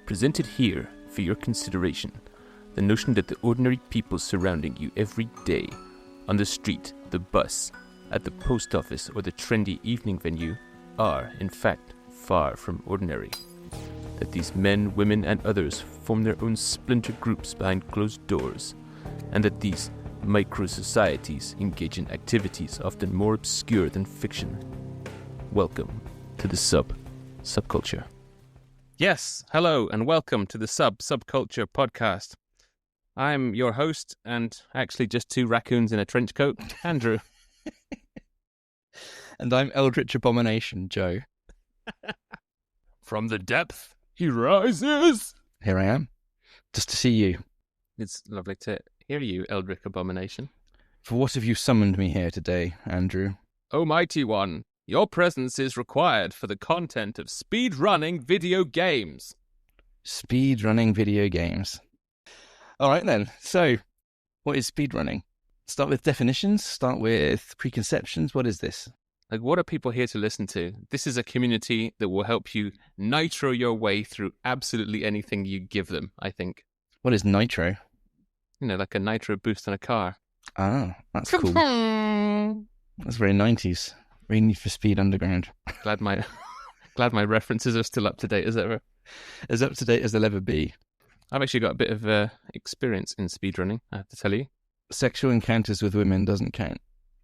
Presented here for your consideration, the notion that the ordinary people surrounding you every day, on the street, the bus, at the post office, or the trendy evening venue, are, in fact, far from ordinary. That these men, women, and others form their own splinter groups behind closed doors, and that these micro-societies engage in activities often more obscure than fiction. Welcome to the Sub-Subculture. Yes, hello, and welcome to the Sub-Subculture Podcast. I'm your host, and actually just two raccoons in a trench coat, Andrew. And I'm Eldritch Abomination, Joe. From the depth, he rises. Here I am, just to see you. It's lovely to hear you, Eldritch Abomination. For what have you summoned me here today, Andrew? O mighty one, your presence is required for the content of speedrunning video games. Speedrunning video games. All right then, so what is speedrunning? Start with definitions, start with preconceptions. What is this? Like, what are people here to listen to? This is a community that will help you nitro your way through absolutely anything you give them, I think. What is nitro? You know, like a nitro boost on a car. Ah, that's cool. That's very 90s. Very Need for Speed Underground. Glad my references are still up to date as ever. As up to date as they'll ever be. I've actually got a bit of experience in speedrunning, I have to tell you. Sexual encounters with women doesn't count.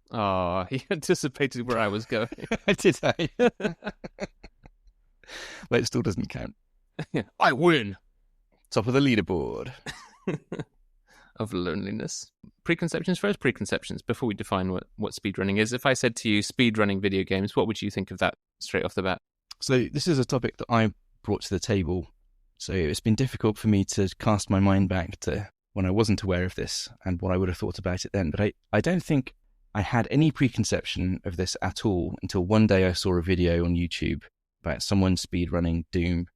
Oh, he anticipated where I was going. Did I? But it still doesn't count. I win! Top of the leaderboard. Of loneliness. Preconceptions first, preconceptions, before we define what speedrunning is. If I said to you speedrunning video games, what would you think of that straight off the bat? So this is a topic that I brought to the table. So it's been difficult for me to cast my mind back to when I wasn't aware of this and what I would have thought about it then. But I don't think I had any preconception of this at all until one day I saw a video on YouTube about someone speedrunning Doom,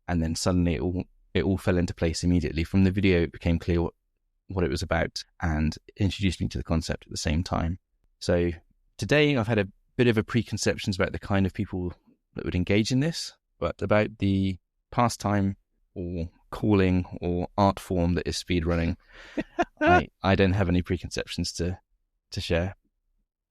and then suddenly it all fell into place immediately. From the video, it became clear what it was about and introduced me to the concept at the same time. So today I've had a bit of a preconceptions about the kind of people that would engage in this, but about the pastime or calling or art form that is speedrunning, I don't have any preconceptions to share.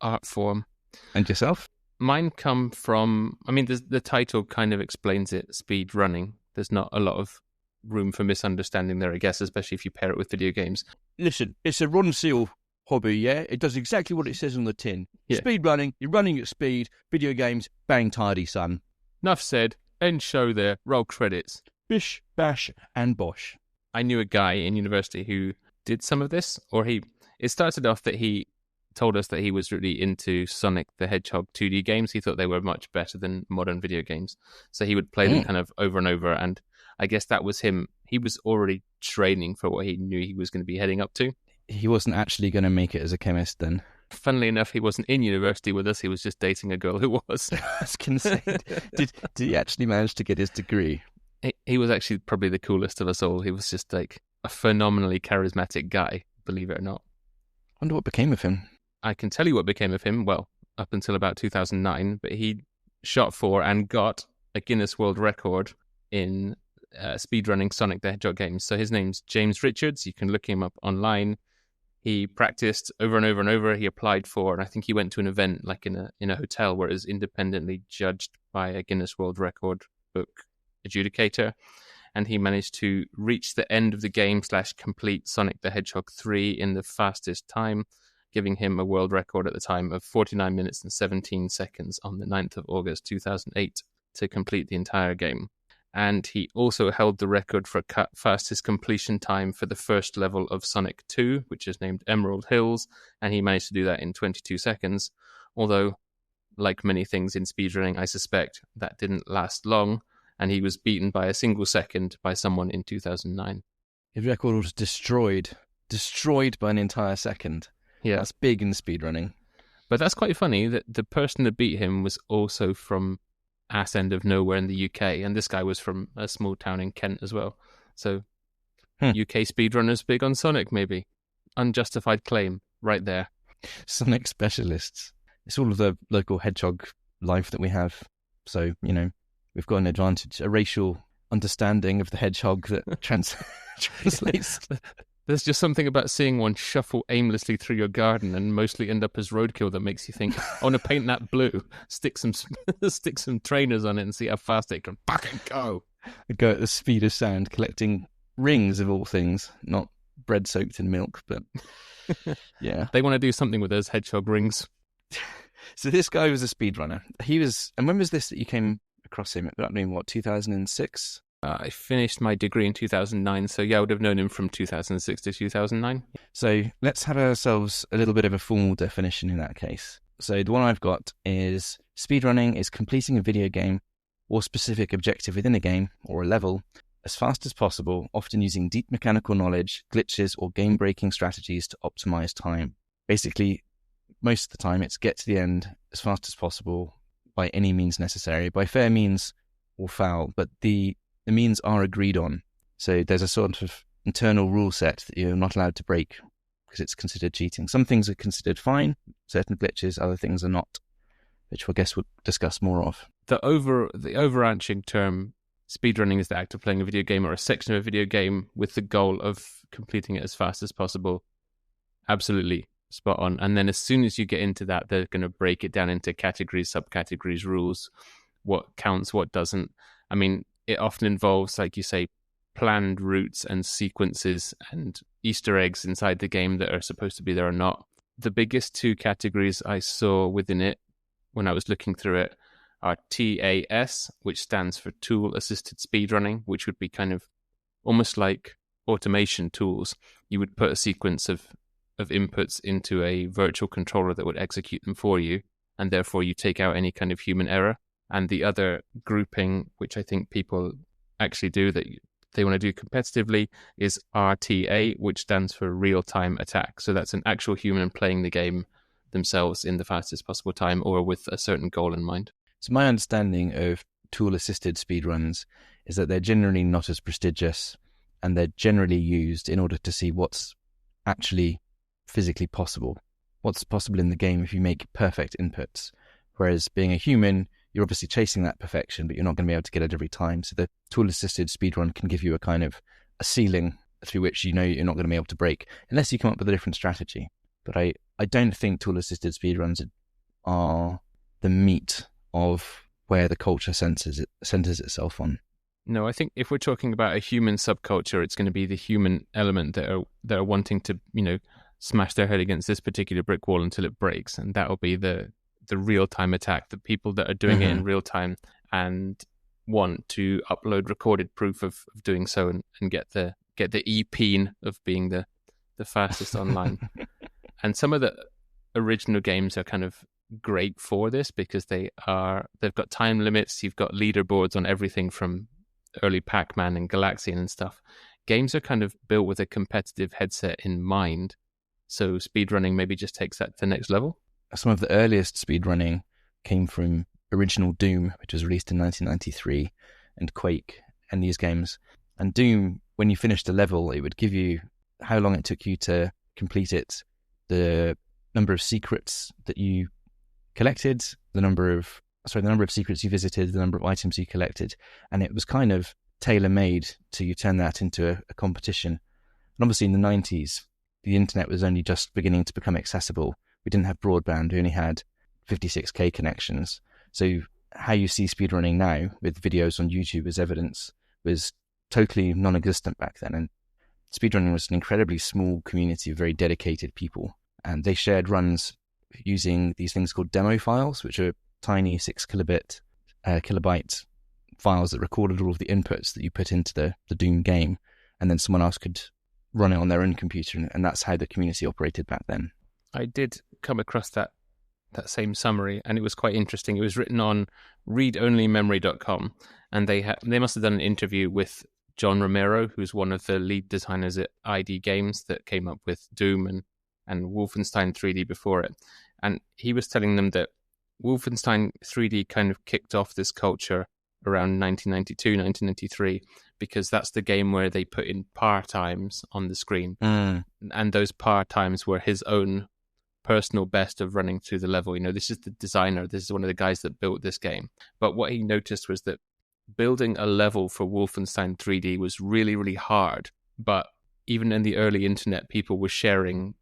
Art form. And yourself? Mine come from, the title kind of explains it, speedrunning. There's not a lot of room for misunderstanding there, I guess, especially if you pair it with video games. Listen, it's a Ron Seal hobby, yeah? It does exactly what it says on the tin. Yeah. Speed running, you're running at speed, video games, bang tidy, son. Enough said, end show there, roll credits. Bish, bash, and bosh. I knew a guy in university who did some of this, it started off that he told us that he was really into Sonic the Hedgehog 2D games. He thought they were much better than modern video games. So he would play them kind of over and over, and I guess that was him. He was already training for what he knew he was going to be heading up to. He wasn't actually going to make it as a chemist then. Funnily enough, he wasn't in university with us. He was just dating a girl who was. I was going to say, did he actually manage to get his degree? He was actually probably the coolest of us all. He was just like a phenomenally charismatic guy, believe it or not. I wonder what became of him. I can tell you what became of him, well, up until about 2009, but he shot for and got a Guinness World Record in speedrunning Sonic the Hedgehog games. So his name's James Richards. You can look him up online. He practiced over and over and over. He applied for, and I think he went to an event like in a hotel where it was independently judged by a Guinness World Record book adjudicator, and he managed to reach the end of the game / complete Sonic the Hedgehog 3 in the fastest time, giving him a world record at the time of 49 minutes and 17 seconds on the 9th of August 2008 to complete the entire game. And he also held the record for fastest completion time for the first level of Sonic 2, which is named Emerald Hills, and he managed to do that in 22 seconds. Although, like many things in speedrunning, I suspect that didn't last long, and he was beaten by a single second by someone in 2009. His record was destroyed by an entire second. Yeah. That's big in speedrunning. But that's quite funny that the person that beat him was also from ass end of nowhere in the UK, and this guy was from a small town in Kent as well. So UK speedrunners big on Sonic, maybe. Unjustified claim right there. Sonic specialists. It's all of the local hedgehog life that we have. So, we've got an advantage, a racial understanding of the hedgehog that translates. There's just something about seeing one shuffle aimlessly through your garden and mostly end up as roadkill that makes you think, I want to paint that blue, stick some trainers on it and see how fast it can fucking go. Go at the speed of sound, collecting rings of all things, not bread soaked in milk, but yeah. They want to do something with those hedgehog rings. So this guy was a speedrunner. And when was this that you came across him? That being what, 2006? I finished my degree in 2009, so yeah, I would have known him from 2006 to 2009. So let's have ourselves a little bit of a formal definition in that case. So the one I've got is speedrunning is completing a video game or specific objective within a game or a level as fast as possible, often using deep mechanical knowledge, glitches, or game-breaking strategies to optimize time. Basically, most of the time it's get to the end as fast as possible by any means necessary, by fair means or foul, but the means are agreed on. So there's a sort of internal rule set that you're not allowed to break because it's considered cheating. Some things are considered fine, certain glitches, other things are not, which I guess we'll discuss more of. The overarching term speedrunning is the act of playing a video game or a section of a video game with the goal of completing it as fast as possible. Absolutely spot on. And then as soon as you get into that, they're going to break it down into categories, subcategories, rules, what counts, what doesn't. I mean, it often involves, like you say, planned routes and sequences and Easter eggs inside the game that are supposed to be there or not. The biggest two categories I saw within it when I was looking through it are TAS, which stands for Tool Assisted Speedrunning, which would be kind of almost like automation tools. You would put a sequence of inputs into a virtual controller that would execute them for you, and therefore you take out any kind of human error. And the other grouping, which I think people actually do that they want to do competitively, is RTA, which stands for real-time attack. So that's an actual human playing the game themselves in the fastest possible time or with a certain goal in mind. So my understanding of tool-assisted speedruns is that they're generally not as prestigious and they're generally used in order to see what's actually physically possible, what's possible in the game if you make perfect inputs. Whereas being a human, you're obviously chasing that perfection, but you're not going to be able to get it every time. So the tool-assisted speedrun can give you a kind of a ceiling through which you know you're not going to be able to break, unless you come up with a different strategy. But I don't think tool-assisted speedruns are the meat of where the culture centers itself on. No, I think if we're talking about a human subculture, it's going to be the human element that are wanting to, smash their head against this particular brick wall until it breaks, and that will be the real-time attack, the people that are doing it in real time and want to upload recorded proof of doing so and get the e-peen of being the fastest online. And some of the original games are kind of great for this because they've got time limits. You've got leaderboards on everything from early Pac-Man and Galaxian and stuff. Games are kind of built with a competitive headset in mind. So speedrunning maybe just takes that to the next level. Some of the earliest speedrunning came from original Doom, which was released in 1993, and Quake, and these games. And Doom, when you finished a level, it would give you how long it took you to complete it, the number of secrets that you collected, the number of secrets you visited, the number of items you collected, and it was kind of tailor-made to you turn that into a competition. And obviously in the 90s, the internet was only just beginning to become accessible. We didn't have broadband, we only had 56k connections. So how you see speedrunning now with videos on YouTube as evidence was totally non-existent back then. And speedrunning was an incredibly small community of very dedicated people. And they shared runs using these things called demo files, which are tiny 6 kilobyte files that recorded all of the inputs that you put into the Doom game. And then someone else could run it on their own computer. And that's how the community operated back then. I did come across that same summary, and it was quite interesting. It was written on readonlymemory.com, and they must have done an interview with John Romero, who's one of the lead designers at ID Games that came up with Doom and Wolfenstein 3D before it. And he was telling them that Wolfenstein 3D kind of kicked off this culture around 1992, 1993, because that's the game where they put in par times on the screen. And those par times were his own personal best of running through the level. This is the designer, this is one of the guys that built this game. But what he noticed was that building a level for Wolfenstein 3D was really, really hard. But even in the early internet, people were sharing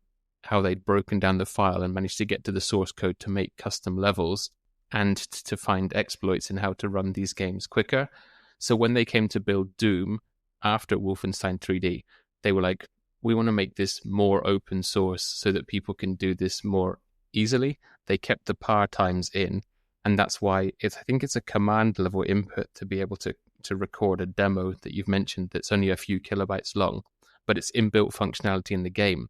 how they'd broken down the file and managed to get to the source code to make custom levels and to find exploits in how to run these games quicker. So when they came to build Doom after Wolfenstein 3D, they were like, we want to make this more open source so that people can do this more easily. They kept the power times in, and that's why I think it's a command level input to be able to record a demo that you've mentioned that's only a few kilobytes long, but it's inbuilt functionality in the game.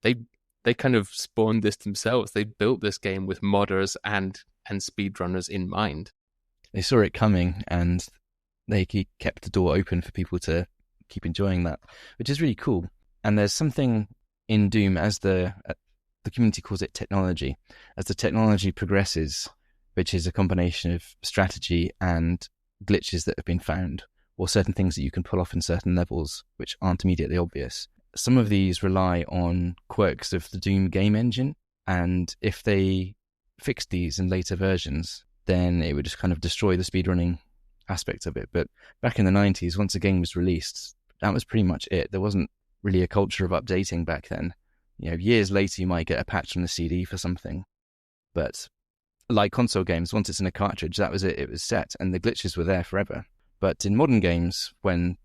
They kind of spawned this themselves. They built this game with modders and speedrunners in mind. They saw it coming, and they kept the door open for people to keep enjoying that, which is really cool. And there's something in Doom, as the community calls it technology, as the technology progresses, which is a combination of strategy and glitches that have been found, or certain things that you can pull off in certain levels which aren't immediately obvious. Some of these rely on quirks of the Doom game engine, and if they fixed these in later versions, then it would just kind of destroy the speedrunning aspect of it. But back in the 90s, once a game was released, that was pretty much it. There wasn't really a culture of updating back then. Years later, you might get a patch from the CD for something. But like console games, once it's in a cartridge, that was it. It was set, and the glitches were there forever. But in modern games, when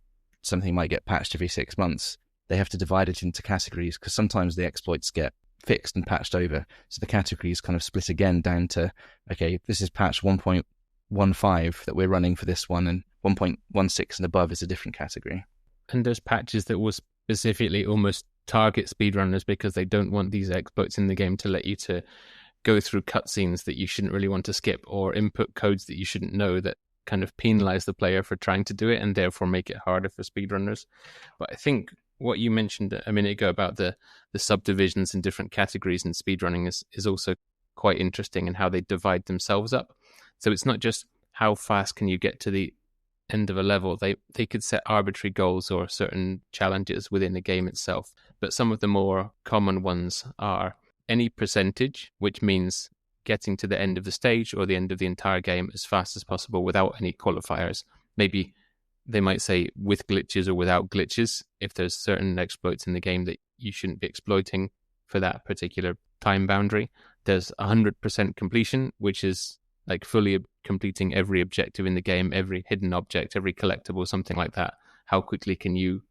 something might get patched every 6 months, they have to divide it into categories, because sometimes the exploits get fixed and patched over. So the categories kind of split again down to, okay, this is patch 1.15 that we're running for this one, and 1.16 and above is a different category. And there's patches that will specifically almost target speedrunners because they don't want these exploits in the game to let you to go through cutscenes that you shouldn't really want to skip, or input codes that you shouldn't know that kind of penalize the player for trying to do it and therefore make it harder for speedrunners. But I think what you mentioned a minute ago about the subdivisions and different categories in speedrunning is also quite interesting, and how they divide themselves up. So it's not just how fast can you get to the end of a level. They could set arbitrary goals or certain challenges within the game itself. But some of the more common ones are any percentage, which means getting to the end of the stage or the end of the entire game as fast as possible without any qualifiers. Maybe they might say with glitches or without glitches, if there's certain exploits in the game that you shouldn't be exploiting for that particular time boundary. There's 100% completion, which is like fully completing every objective in the game, every hidden object, every collectible, something like that. How quickly can you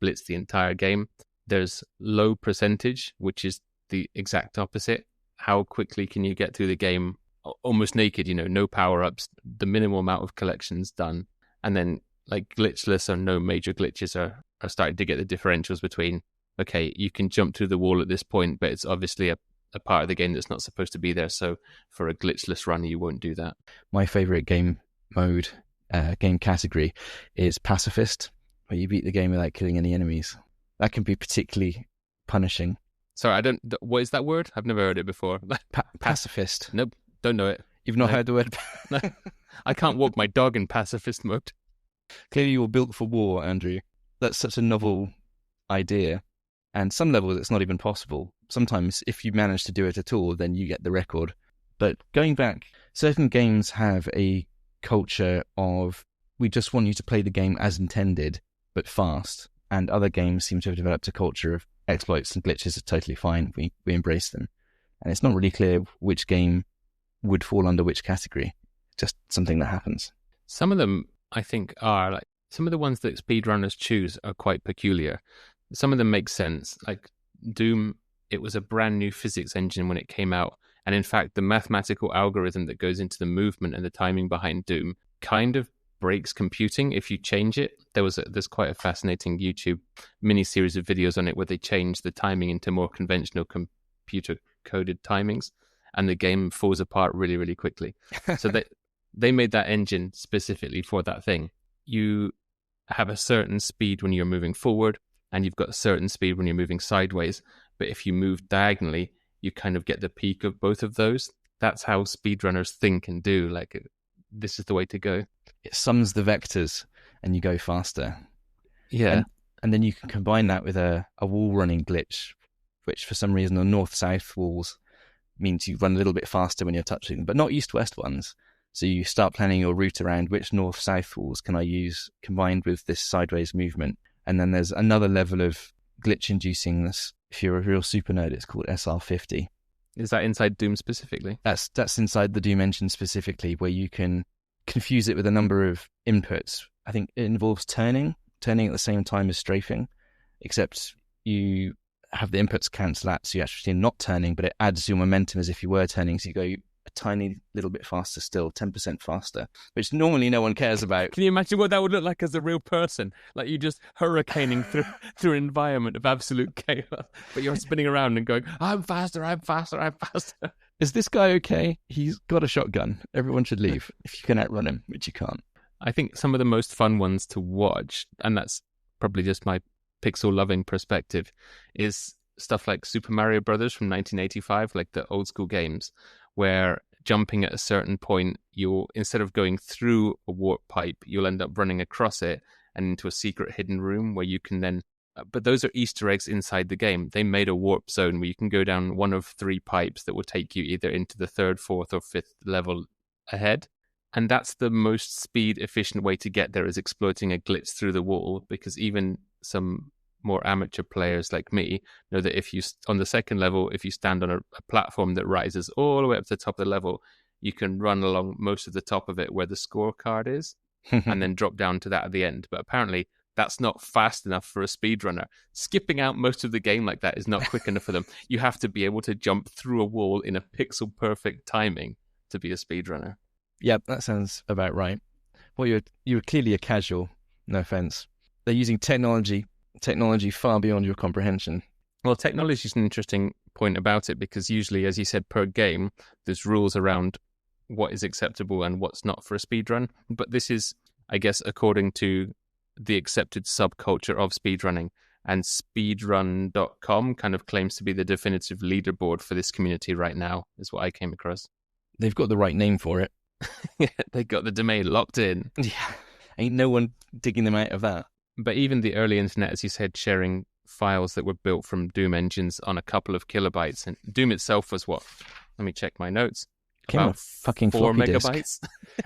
blitz the entire game? There's low percentage, which is the exact opposite. How quickly can you get through the game almost naked, no power-ups, the minimal amount of collections done. And then like glitchless or no major glitches are starting to get the differentials between, okay, you can jump through the wall at this point, but it's obviously a part of the game that's not supposed to be there. So for a glitchless run, you won't do that. My favorite game mode, game category is pacifist, where you beat the game without killing any enemies. That can be particularly punishing. Sorry, what is that word? I've never heard it before. Pacifist. Nope, don't know it. You've not heard the word? No, I can't walk my dog in pacifist mode. Clearly you're built for war, Andrew. That's such a novel idea. And some levels it's not even possible. Sometimes if you manage to do it at all, then you get the record. But going back, certain games have a culture of, we just want you to play the game as intended, but fast. And other games seem to have developed a culture of exploits and glitches are totally fine. We embrace them. And it's not really clear which game would fall under which category. Just something that happens. Some of them, I think, are like, some of the ones that speedrunners choose are quite peculiar. Some of them make sense. Like Doom, it was a brand new physics engine when it came out. And in fact, the mathematical algorithm that goes into the movement and the timing behind Doom kind of breaks computing if you change it. There's quite a fascinating YouTube mini-series of videos on it where they change the timing into more conventional computer-coded timings, and the game falls apart really, really quickly. So they made that engine specifically for that thing. You have a certain speed when you're moving forward, and you've got a certain speed when you're moving sideways. But if you move diagonally, you kind of get the peak of both of those. That's how speedrunners think and do. Like, this is the way to go. It sums the vectors and you go faster. Yeah. And then you can combine that with a wall running glitch, which for some reason on north-south walls means you run a little bit faster when you're touching them, but not east-west ones. So you start planning your route around which north-south walls can I use combined with this sideways movement. And then there's another level of glitch-inducing this. If you're a real super nerd, it's called SR50. Is that inside Doom specifically? That's inside the Doom engine specifically, where you can confuse it with a number of inputs. I think it involves turning at the same time as strafing, except you have the inputs cancel out, so you're actually not turning, but it adds your momentum as if you were turning, so you go a tiny little bit faster still, 10% faster, which normally no one cares about. Can you imagine what that would look like as a real person? Like you just hurricaning through an environment of absolute chaos, but you're spinning around and going, I'm faster, I'm faster, I'm faster. Is this guy okay? He's got a shotgun. Everyone should leave if you can outrun him, which you can't. I think some of the most fun ones to watch, and that's probably just my pixel-loving perspective, is stuff like Super Mario Brothers from 1985, like the old school games, where jumping at a certain point, you'll, instead of going through a warp pipe, you'll end up running across it and into a secret hidden room where you can then... But those are Easter eggs inside the game. They made a warp zone where you can go down one of 3 pipes that will take you either into the 3rd, 4th, or 5th level ahead. And that's the most speed-efficient way to get there, is exploiting a glitch through the wall, because even some more amateur players like me know that if you, on the 2nd level, if you stand on a platform that rises all the way up to the top of the level, you can run along most of the top of it where the scorecard is, and then drop down to that at the end. But apparently that's not fast enough for a speedrunner. Skipping out most of the game like that is not quick enough for them. You have to be able to jump through a wall in a pixel-perfect timing to be a speedrunner. Yep, that sounds about right. Well, you're clearly a casual, no offense. They're using technology far beyond your comprehension. Well, technology is an interesting point about it, because usually, as you said, per game, there's rules around what is acceptable and what's not for a speedrun. But this is, I guess, according to the accepted subculture of speedrunning. And speedrun.com kind of claims to be the definitive leaderboard for this community right now, is what I came across. They've got the right name for it. Yeah, they got the domain locked in. Yeah, ain't no one digging them out of that. But even the early internet, as you said, sharing files that were built from Doom engines on a couple of kilobytes. And Doom itself was what? Let me check my notes. About fucking 4 megabytes.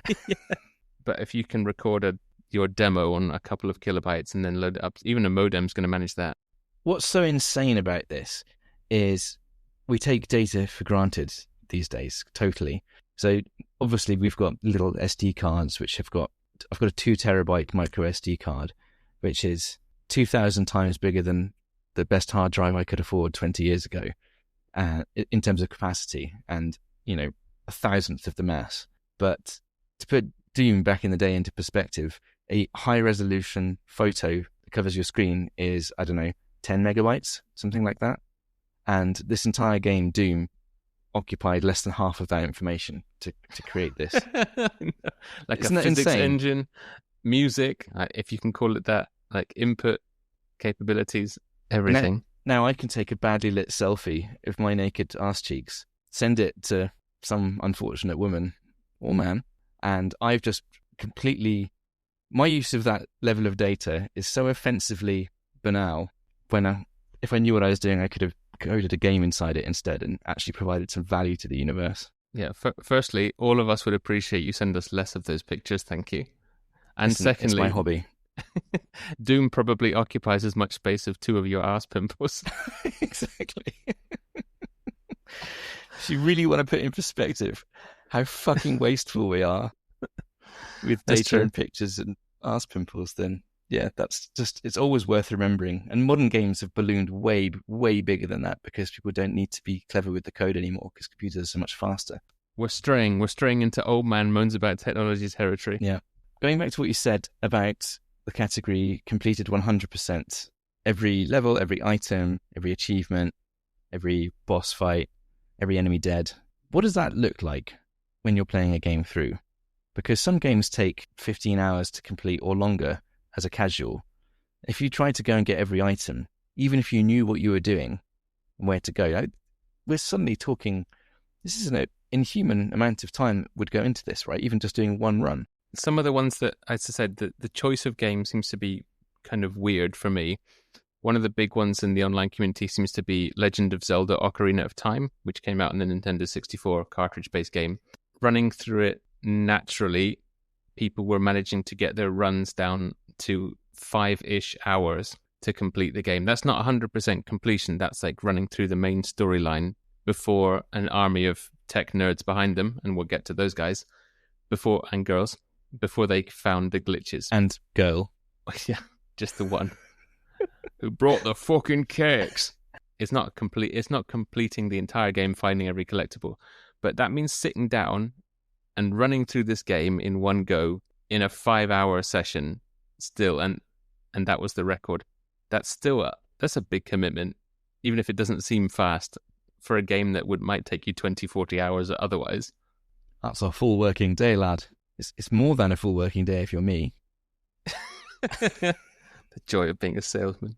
Disk. Yeah. But if you can record your demo on a couple of kilobytes and then load it up, even a modem's going to manage that. What's so insane about this is we take data for granted these days, totally. So obviously we've got little SD cards which I've got a 2 terabyte micro SD card, which is 2,000 times bigger than the best hard drive I could afford 20 years ago in terms of capacity, and, 1,000th of the mass. But to put Doom back in the day into perspective, a high resolution photo that covers your screen is, 10 megabytes, something like that. And this entire game, Doom, occupied less than half of that information to create this. Like Isn't a that physics insane? engine, music, if you can call it that, like input capabilities, everything. Now I can take a badly lit selfie of my naked arse cheeks, send it to some unfortunate woman or man, and I've just completely... My use of that level of data is so offensively banal. If I knew what I was doing, I could have coded a game inside it instead and actually provided some value to the universe. Yeah, firstly, all of us would appreciate you send us less of those pictures, thank you. And Listen, secondly, it's my hobby. Doom probably occupies as much space of 2 of your arse pimples. Exactly. If you really want to put in perspective how fucking wasteful we are with That's data true. and pictures and arse pimples, then yeah, that's just, it's always worth remembering. And modern games have ballooned way, way bigger than that because people don't need to be clever with the code anymore because computers are so much faster. We're straying into old man moans about technology's territory. Yeah. Going back to what you said about the category completed 100%, every level, every item, every achievement, every boss fight, every enemy dead. What does that look like when you're playing a game through? Because some games take 15 hours to complete or longer as a casual. If you tried to go and get every item, even if you knew what you were doing and where to go, we're suddenly talking, this is an inhuman amount of time would go into this, right? Even just doing one run. Some of the ones that, as I said, the choice of games seems to be kind of weird for me. One of the big ones in the online community seems to be Legend of Zelda Ocarina of Time, which came out in the Nintendo 64 cartridge-based game. Running through it naturally people were managing to get their runs down to 5-ish hours to complete the game. That's not 100% completion. That's like running through the main storyline before an army of tech nerds behind them, and we'll get to those guys and girls before they found the glitches. And girl. Yeah, just the one who brought the fucking cakes. It's not completing the entire game, finding every collectible, but that means sitting down and running through this game in one go in a 5-hour session still, and that was the record. That's a big commitment, even if it doesn't seem fast for a game that might take you 20-40 hours otherwise. That's a full working day, lad. It's more than a full working day if you're me. The joy of being a salesman.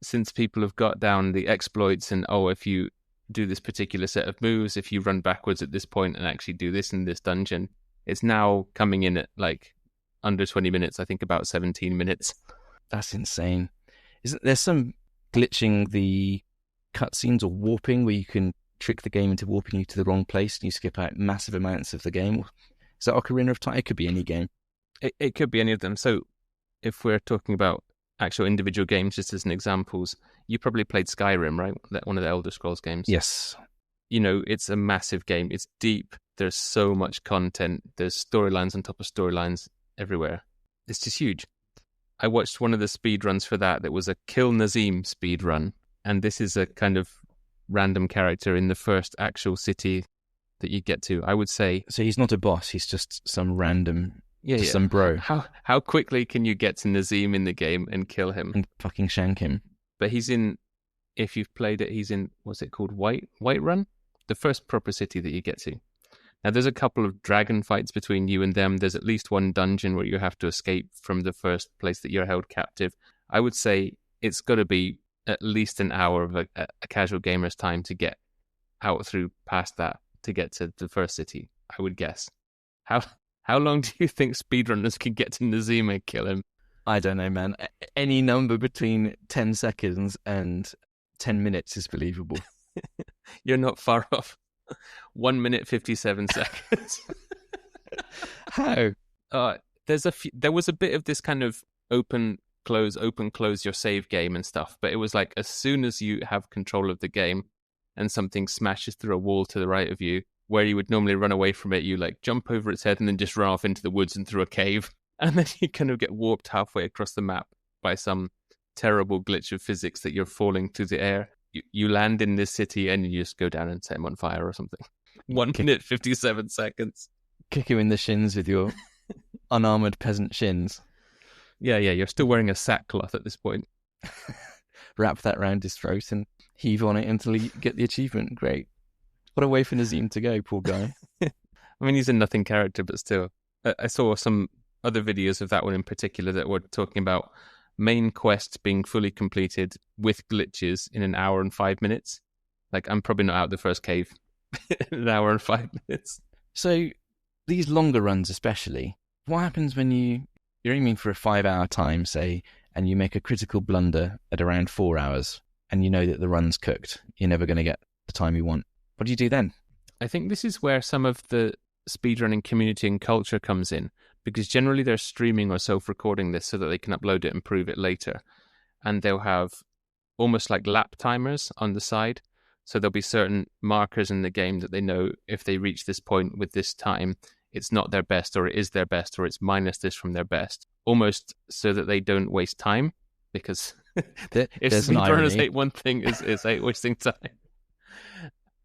Since people have got down the exploits and, if you do this particular set of moves, if you run backwards at this point and actually do this in this dungeon, it's now coming in at like under 20 minutes, I think about 17 minutes. That's insane. Isn't there some glitching the cutscenes or warping where you can trick the game into warping you to the wrong place and you skip out massive amounts of the game? Is that Ocarina of Time? It could be any game. It could be any of them. So if we're talking about actual individual games, just as an examples, you probably played Skyrim, right? One of the Elder Scrolls games. Yes. You know, it's a massive game. It's deep. There's so much content. There's storylines on top of storylines everywhere. It's just huge. I watched one of the speedruns for that was a Kill Nazim speedrun. And this is a kind of random character in the first actual city that you get to, I would say. So he's not a boss, he's just some random, some bro. How quickly can you get to Nazim in the game and kill him? And fucking shank him. But he's in, if you've played it, he's in, what's it called? Whiterun? The first proper city that you get to. Now, there's a couple of dragon fights between you and them. There's at least one dungeon where you have to escape from the first place that you're held captive. I would say it's got to be at least an hour of a casual gamer's time to get out through past that to get to the first city, I would guess. How long do you think speedrunners can get to Nazim and kill him? I don't know, man. Any number between 10 seconds and 10 minutes is believable. You're not far off. 1 minute, 57 seconds. How? There was a bit of this kind of open, close your save game and stuff, but it was like as soon as you have control of the game and something smashes through a wall to the right of you, where you would normally run away from it, you like jump over its head and then just run off into the woods and through a cave. And then you kind of get warped halfway across the map by some terrible glitch of physics that you're falling through the air. You land in this city and you just go down and set him on fire or something. 1 minute, 57 seconds. Kick him in the shins with your unarmored peasant shins. Yeah, you're still wearing a sackcloth at this point. Wrap that round his throat and heave on it until you get the achievement. Great. What a way for Nazim to go, poor guy. I mean, he's a nothing character, but still. I saw some other videos of that one in particular that were talking about main quest being fully completed with glitches in an hour and 5 minutes. Like, I'm probably not out the first cave in an hour and 5 minutes. So, these longer runs especially, what happens when you're aiming for a 5-hour time, say, and you make a critical blunder at around 4 hours, and you know that the run's cooked, you're never going to get the time you want? What do you do then? I think this is where some of the speedrunning community and culture comes in, because generally they're streaming or self-recording this so that they can upload it and prove it later. And they'll have almost like lap timers on the side. So there'll be certain markers in the game that they know if they reach this point with this time, it's not their best, or it is their best, or it's minus this from their best, almost so that they don't waste time. Because if speedrunners hate one thing, is hate wasting time.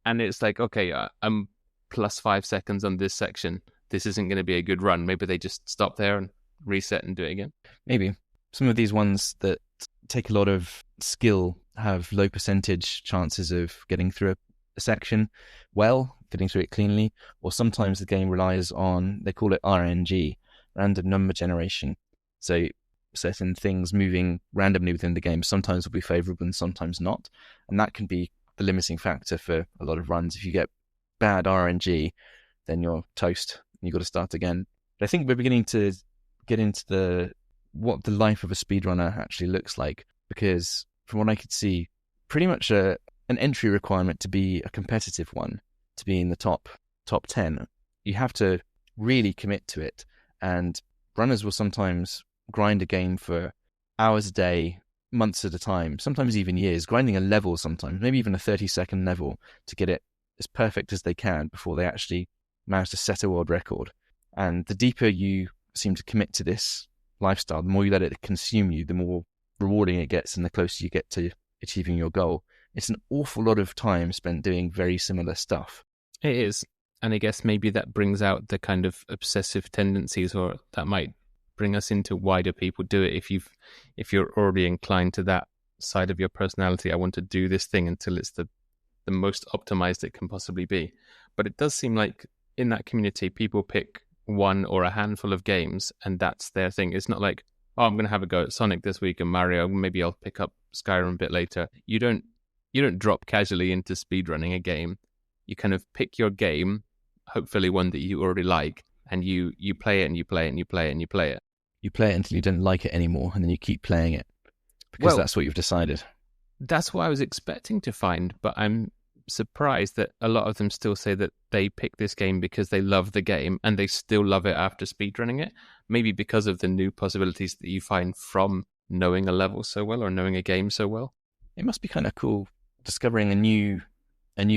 And it's like, okay, I'm plus 5 seconds on this section. This isn't going to be a good run. Maybe they just stop there and reset and do it again. Maybe. Some of these ones that take a lot of skill have low percentage chances of getting through a section well, getting through it cleanly, or sometimes the game relies on, they call it RNG, random number generation. So certain things moving randomly within the game sometimes will be favourable and sometimes not. And that can be the limiting factor for a lot of runs. If you get bad RNG, then you're toast. You've got to start again. But I think we're beginning to get into what the life of a speedrunner actually looks like, because from what I could see, pretty much an entry requirement to be a competitive one, to be in the top 10, you have to really commit to it. And runners will sometimes grind a game for hours a day, months at a time, sometimes even years, grinding a level sometimes, maybe even a 30-second level to get it as perfect as they can before they actually manage to set a world record. And the deeper you seem to commit to this lifestyle, the more you let it consume you, the more rewarding it gets and the closer you get to achieving your goal. It's an awful lot of time spent doing very similar stuff. It is. And I guess maybe that brings out the kind of obsessive tendencies, or that might bring us into why do people do it. If you're already inclined to that side of your personality, I want to do this thing until it's the most optimized it can possibly be. But it does seem like in that community, people pick one or a handful of games and that's their thing. It's not like, oh, I'm going to have a go at Sonic this week and Mario, maybe I'll pick up Skyrim a bit later. You don't drop casually into speedrunning a game. You kind of pick your game, hopefully one that you already like, and you play it and you play it and you play it and you play it. You play it until you don't like it anymore, and then you keep playing it because that's what you've decided. That's what I was expecting to find, but I'm surprised that a lot of them still say that they pick this game because they love the game and they still love it after speedrunning it. Maybe because of the new possibilities that you find from knowing a level so well or knowing a game so well. It must be kind of cool discovering a new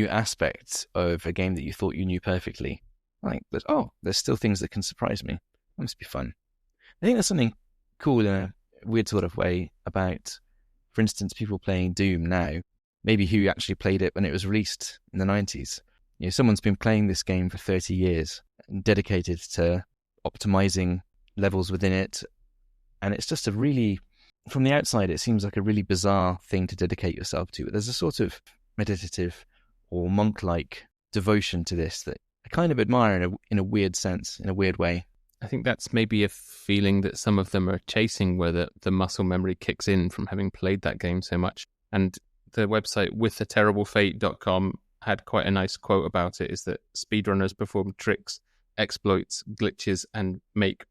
aspect of a game that you thought you knew perfectly. Like, there's still things that can surprise me. That must be fun. I think there's something cool in a weird sort of way about, for instance, people playing Doom now, maybe who actually played it when it was released in the 90s. You know, someone's been playing this game for 30 years and dedicated to optimizing levels within it. And it's just from the outside, it seems like a really bizarre thing to dedicate yourself to. But there's a sort of meditative or monk-like devotion to this that I kind of admire in a weird sense, in a weird way. I think that's maybe a feeling that some of them are chasing, where the muscle memory kicks in from having played that game so much. And the website withaterriblefate.com had quite a nice quote about it, is that speedrunners perform tricks, exploits, glitches, and make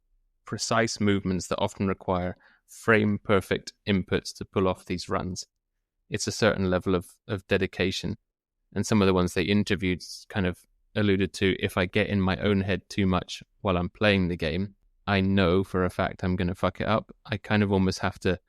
precise movements that often require frame-perfect inputs to pull off these runs. It's a certain level of dedication. And some of the ones they interviewed kind of alluded to, if I get in my own head too much while I'm playing the game, I know for a fact I'm going to fuck it up. I kind of almost have to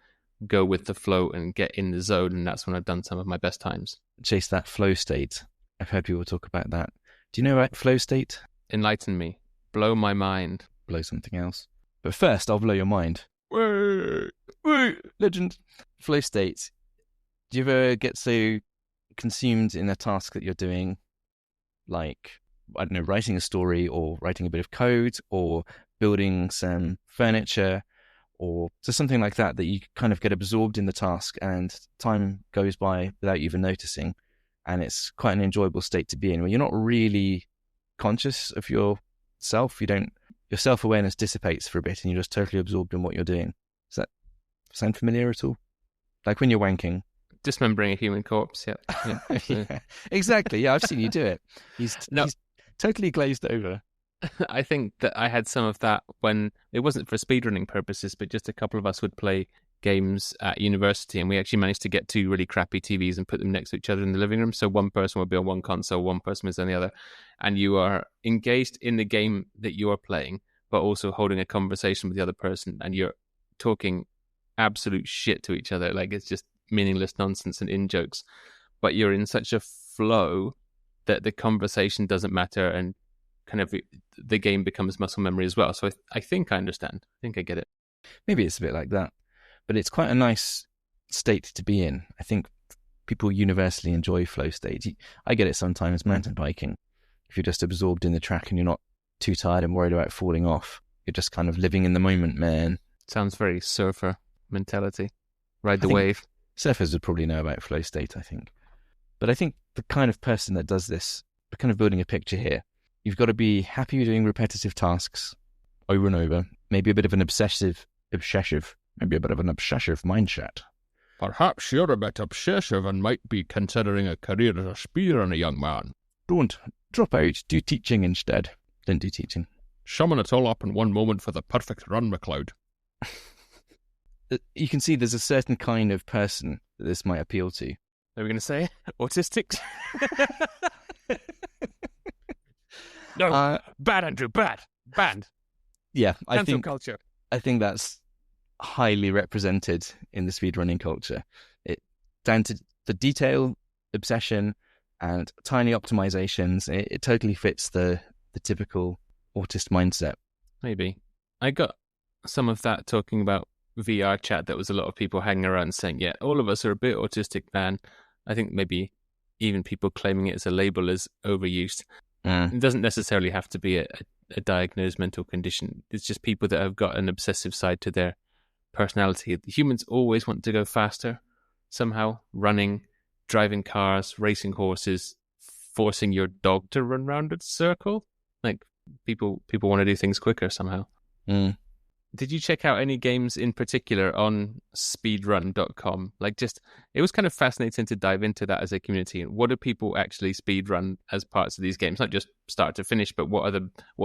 go with the flow and get in the zone, and that's when I've done some of my best times. Chase that flow state. I've heard people talk about that. Do you know about flow state? Enlighten me. Blow my mind. Blow something else. But first, I'll blow your mind. Wait, legend. Flow state. Do you ever get so consumed in a task that you're doing, like, I don't know, writing a story or writing a bit of code or building some furniture or just something like that, that you kind of get absorbed in the task and time goes by without you even noticing, and it's quite an enjoyable state to be in where you're not really conscious of yourself. Your self-awareness dissipates for a bit and you're just totally absorbed in what you're doing. Does that sound familiar at all? Like when you're wanking. Dismembering a human corpse, yeah. Yeah, exactly. Yeah, I've seen you do it. He's totally glazed over. I think that I had some of that when it wasn't for speedrunning purposes, but just a couple of us would play games at university, and we actually managed to get two really crappy TVs and put them next to each other in the living room. So one person would be on one console, one person was on the other, and you are engaged in the game that you are playing, but also holding a conversation with the other person, and you're talking absolute shit to each other. Like, it's just meaningless nonsense and in-jokes, but you're in such a flow that the conversation doesn't matter, and kind of the game becomes muscle memory as well. So I think I understand. I think I get it. Maybe it's a bit like that, but it's quite a nice state to be in. I think people universally enjoy flow states. I get it sometimes mountain biking. If you're just absorbed in the track and you're not too tired and worried about falling off, you're just kind of living in the moment, man. Sounds very surfer mentality. Ride the wave. Surfers would probably know about flow state, I think. But I think the kind of person that does this, we're kind of building a picture here. You've got to be happy with doing repetitive tasks over and over. Maybe a bit of an obsessive mindset. Perhaps you're a bit obsessive and might be considering a career as a speedrunner, young man. Don't. Drop out. Do teaching instead. Don't do teaching. Summon it all up in one moment for the perfect run, McLeod. You can see there's a certain kind of person that this might appeal to. Are we going to say autistic? No, bad, Andrew, bad. Banned. Yeah, Cancel culture. I think that's highly represented in the speedrunning culture. It down to the detail, obsession, and tiny optimizations. It totally fits the typical autist mindset. Maybe. I got some of that talking about VR chat. That was a lot of people hanging around saying, yeah, all of us are a bit autistic, man. I think maybe even people claiming it as a label is overused. It doesn't necessarily have to be a diagnosed mental condition. It's just people that have got an obsessive side to their personality. Humans always want to go faster, somehow. Running, driving cars, racing horses, forcing your dog to run round a circle. Like, people want to do things quicker somehow. Did you check out any games in particular on speedrun.com? Like, just, it was kind of fascinating to dive into that as a community. What do people actually speedrun as parts of these games? Not just start to finish, but what are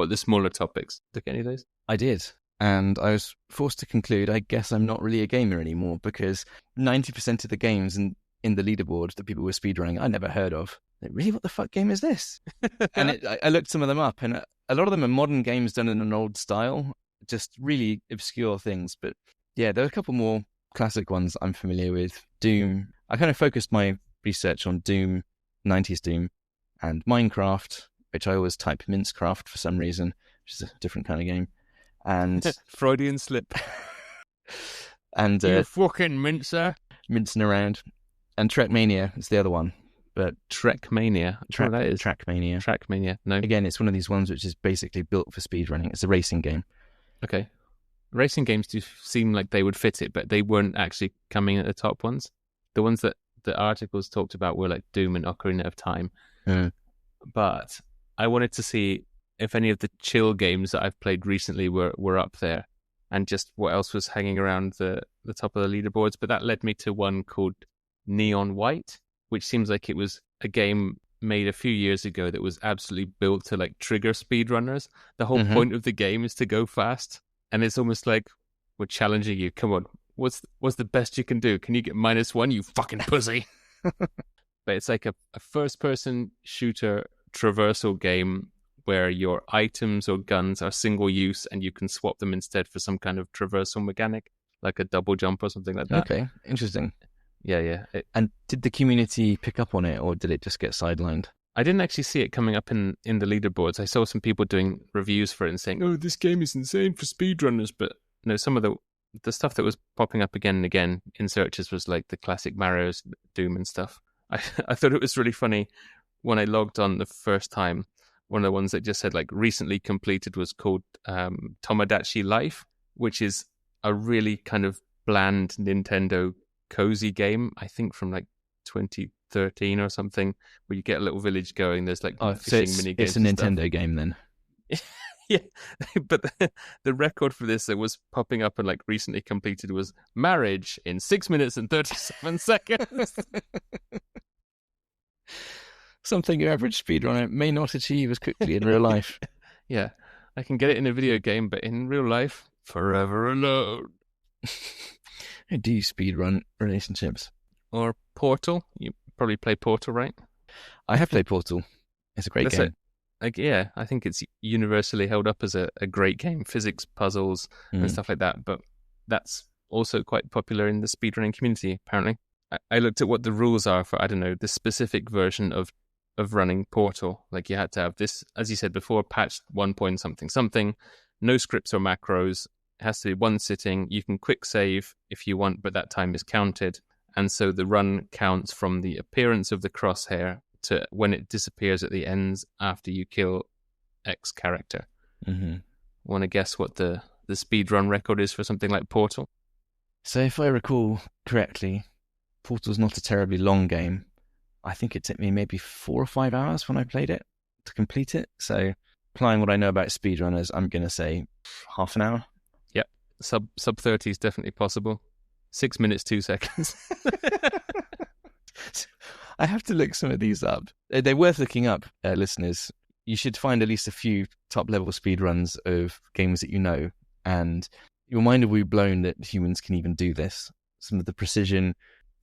the smaller topics? Look at any of those? I did. And I was forced to conclude, I guess I'm not really a gamer anymore, because 90% of the games in the leaderboard that people were speedrunning, I never heard of. Like, really, what the fuck game is this? And I looked some of them up, and a lot of them are modern games done in an old style, just really obscure things. But yeah, there are a couple more classic ones I'm familiar with. Doom. I kind of focused my research on Doom, 90s Doom, and Minecraft, which I always type Mincecraft for some reason, which is a different kind of game. And Freudian slip. And you fucking mincer. Mincing around. And Trackmania is the other one. But Trackmania? That is Trackmania. Trackmania. No. Again, it's one of these ones which is basically built for speedrunning. It's a racing game. Okay. Racing games do seem like they would fit it, but they weren't actually coming at the top ones. The ones that the articles talked about were like Doom and Ocarina of Time. But I wanted to see if any of the chill games that I've played recently were up there, and just what else was hanging around the top of the leaderboards. But that led me to one called Neon White, which seems like it was a game made a few years ago that was absolutely built to like trigger speedrunners. The whole point of the game is to go fast, and it's almost like we're challenging you. Come on, what's the best you can do? Can you get -1, you fucking pussy? But it's like a first-person shooter traversal game where your items or guns are single use, and you can swap them instead for some kind of traversal mechanic, like a double jump or something like that. Okay, interesting. Yeah. And did the community pick up on it, or did it just get sidelined? I didn't actually see it coming up in the leaderboards. I saw some people doing reviews for it and saying, "Oh, this game is insane for speedrunners." But no, some of the stuff that was popping up again and again in searches was like the classic Mario's, Doom and stuff. I thought it was really funny when I logged on the first time. One of the ones that just said like recently completed was called Tomodachi Life, which is a really kind of bland Nintendo cozy game, I think from like 2013 or something, where you get a little village going. There's like fishing mini games. It's a Nintendo game then. Yeah, but the record for this that was popping up and like recently completed was marriage in 6 minutes and 37 seconds. Something your average speedrunner may not achieve as quickly in real life. Yeah, I can get it in a video game, but in real life, forever alone. How do you speedrun relationships? Or Portal. You probably play Portal, right? I have played Portal. It's a great game. Yeah, I think it's universally held up as a great game. Physics, puzzles, and stuff like that. But that's also quite popular in the speedrunning community, apparently. I looked at what the rules are for, I don't know, the specific version of running Portal. Like, you had to have this, as you said before, patched 1.something, no scripts or macros. It has to be one sitting. You can quick save if you want, but that time is counted. And so the run counts from the appearance of the crosshair to when it disappears at the ends after you kill X character. Want to guess what the speedrun record is for something like Portal? So if I recall correctly, Portal's not a terribly long game. I think it took me maybe 4 or 5 hours when I played it to complete it. So applying what I know about speedrunners, I'm going to say half an hour. Yep. Sub 30 is definitely possible. 6 minutes, 2 seconds. I have to look some of these up. They're worth looking up, listeners. You should find at least a few top-level speedruns of games that you know, and your mind will be blown that humans can even do this. Some of the precision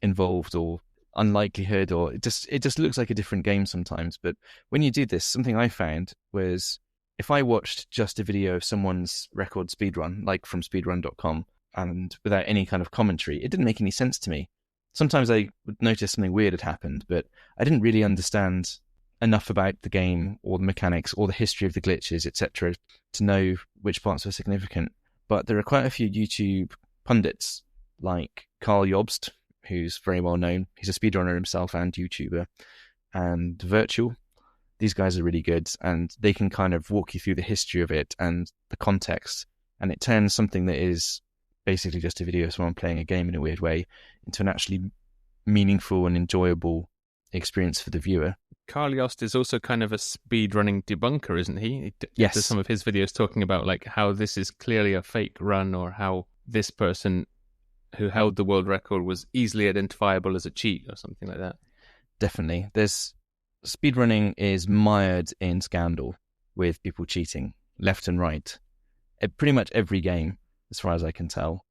involved, or unlikelihood, or it just looks like a different game sometimes. But when you do this, something I found was if I watched just a video of someone's record speedrun, like from speedrun.com, and without any kind of commentary, it didn't make any sense to me. Sometimes I would notice something weird had happened, but I didn't really understand enough about the game or the mechanics or the history of the glitches, etc., to know which parts were significant. But there are quite a few YouTube pundits like Carl Jobst, who's very well known. He's a speedrunner himself and YouTuber, and Virtual. These guys are really good, and they can kind of walk you through the history of it and the context, and it turns something that is basically just a video of someone playing a game in a weird way into an actually meaningful and enjoyable experience for the viewer. Carl Yost is also kind of a speedrunning debunker, isn't he? Yes. There's some of his videos talking about like how this is clearly a fake run, or how this person who held the world record was easily identifiable as a cheat or something like that. Definitely. Speedrunning is mired in scandal with people cheating left and right. Pretty much every game, as far as I can tell.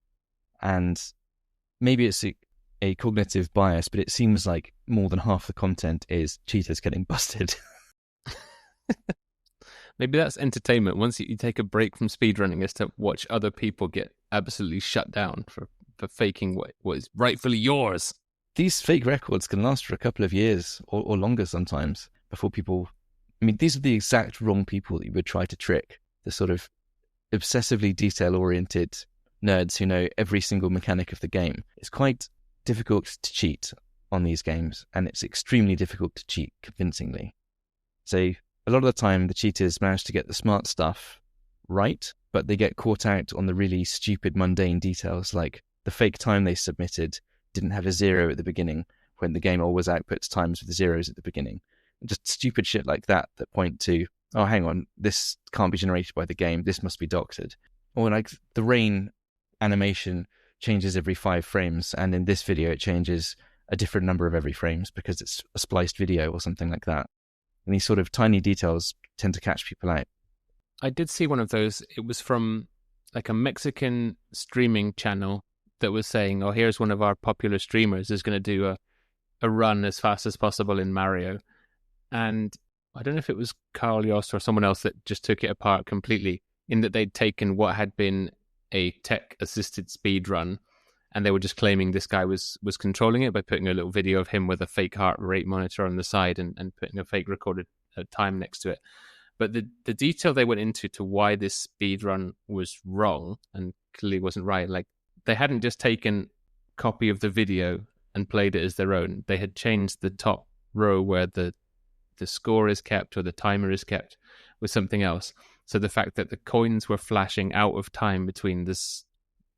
And maybe it's a cognitive bias, but it seems like more than half the content is cheaters getting busted. Maybe that's entertainment. Once you take a break from speedrunning, is to watch other people get absolutely shut down for faking what is rightfully yours. These fake records can last for a couple of years or longer sometimes before people... I mean, these are the exact wrong people that you would try to trick. The sort of obsessively detail-oriented nerds who know every single mechanic of the game. It's quite difficult to cheat on these games, and it's extremely difficult to cheat convincingly. So a lot of the time, the cheaters manage to get the smart stuff right, but they get caught out on the really stupid, mundane details, like the fake time they submitted didn't have a 0 at the beginning, when the game always outputs times with zeros at the beginning. Just stupid shit like that point to, oh, hang on, this can't be generated by the game, this must be doctored. Or like the rain animation changes every 5 frames, and in this video it changes a different number of every frames because it's a spliced video or something like that. And these sort of tiny details tend to catch people out. I did see one of those. It was from like a Mexican streaming channel that was saying, oh, here's one of our popular streamers is going to do a run as fast as possible in Mario. And I don't know if it was Carl Yost or someone else that just took it apart completely, in that they'd taken what had been a tech-assisted speed run, and they were just claiming this guy was controlling it by putting a little video of him with a fake heart rate monitor on the side and putting a fake recorded time next to it. But the detail they went into to why this speed run was wrong and clearly wasn't right, like they hadn't just taken a copy of the video and played it as their own. They had changed the top row where the score is kept or the timer is kept with something else. So the fact that the coins were flashing out of time between the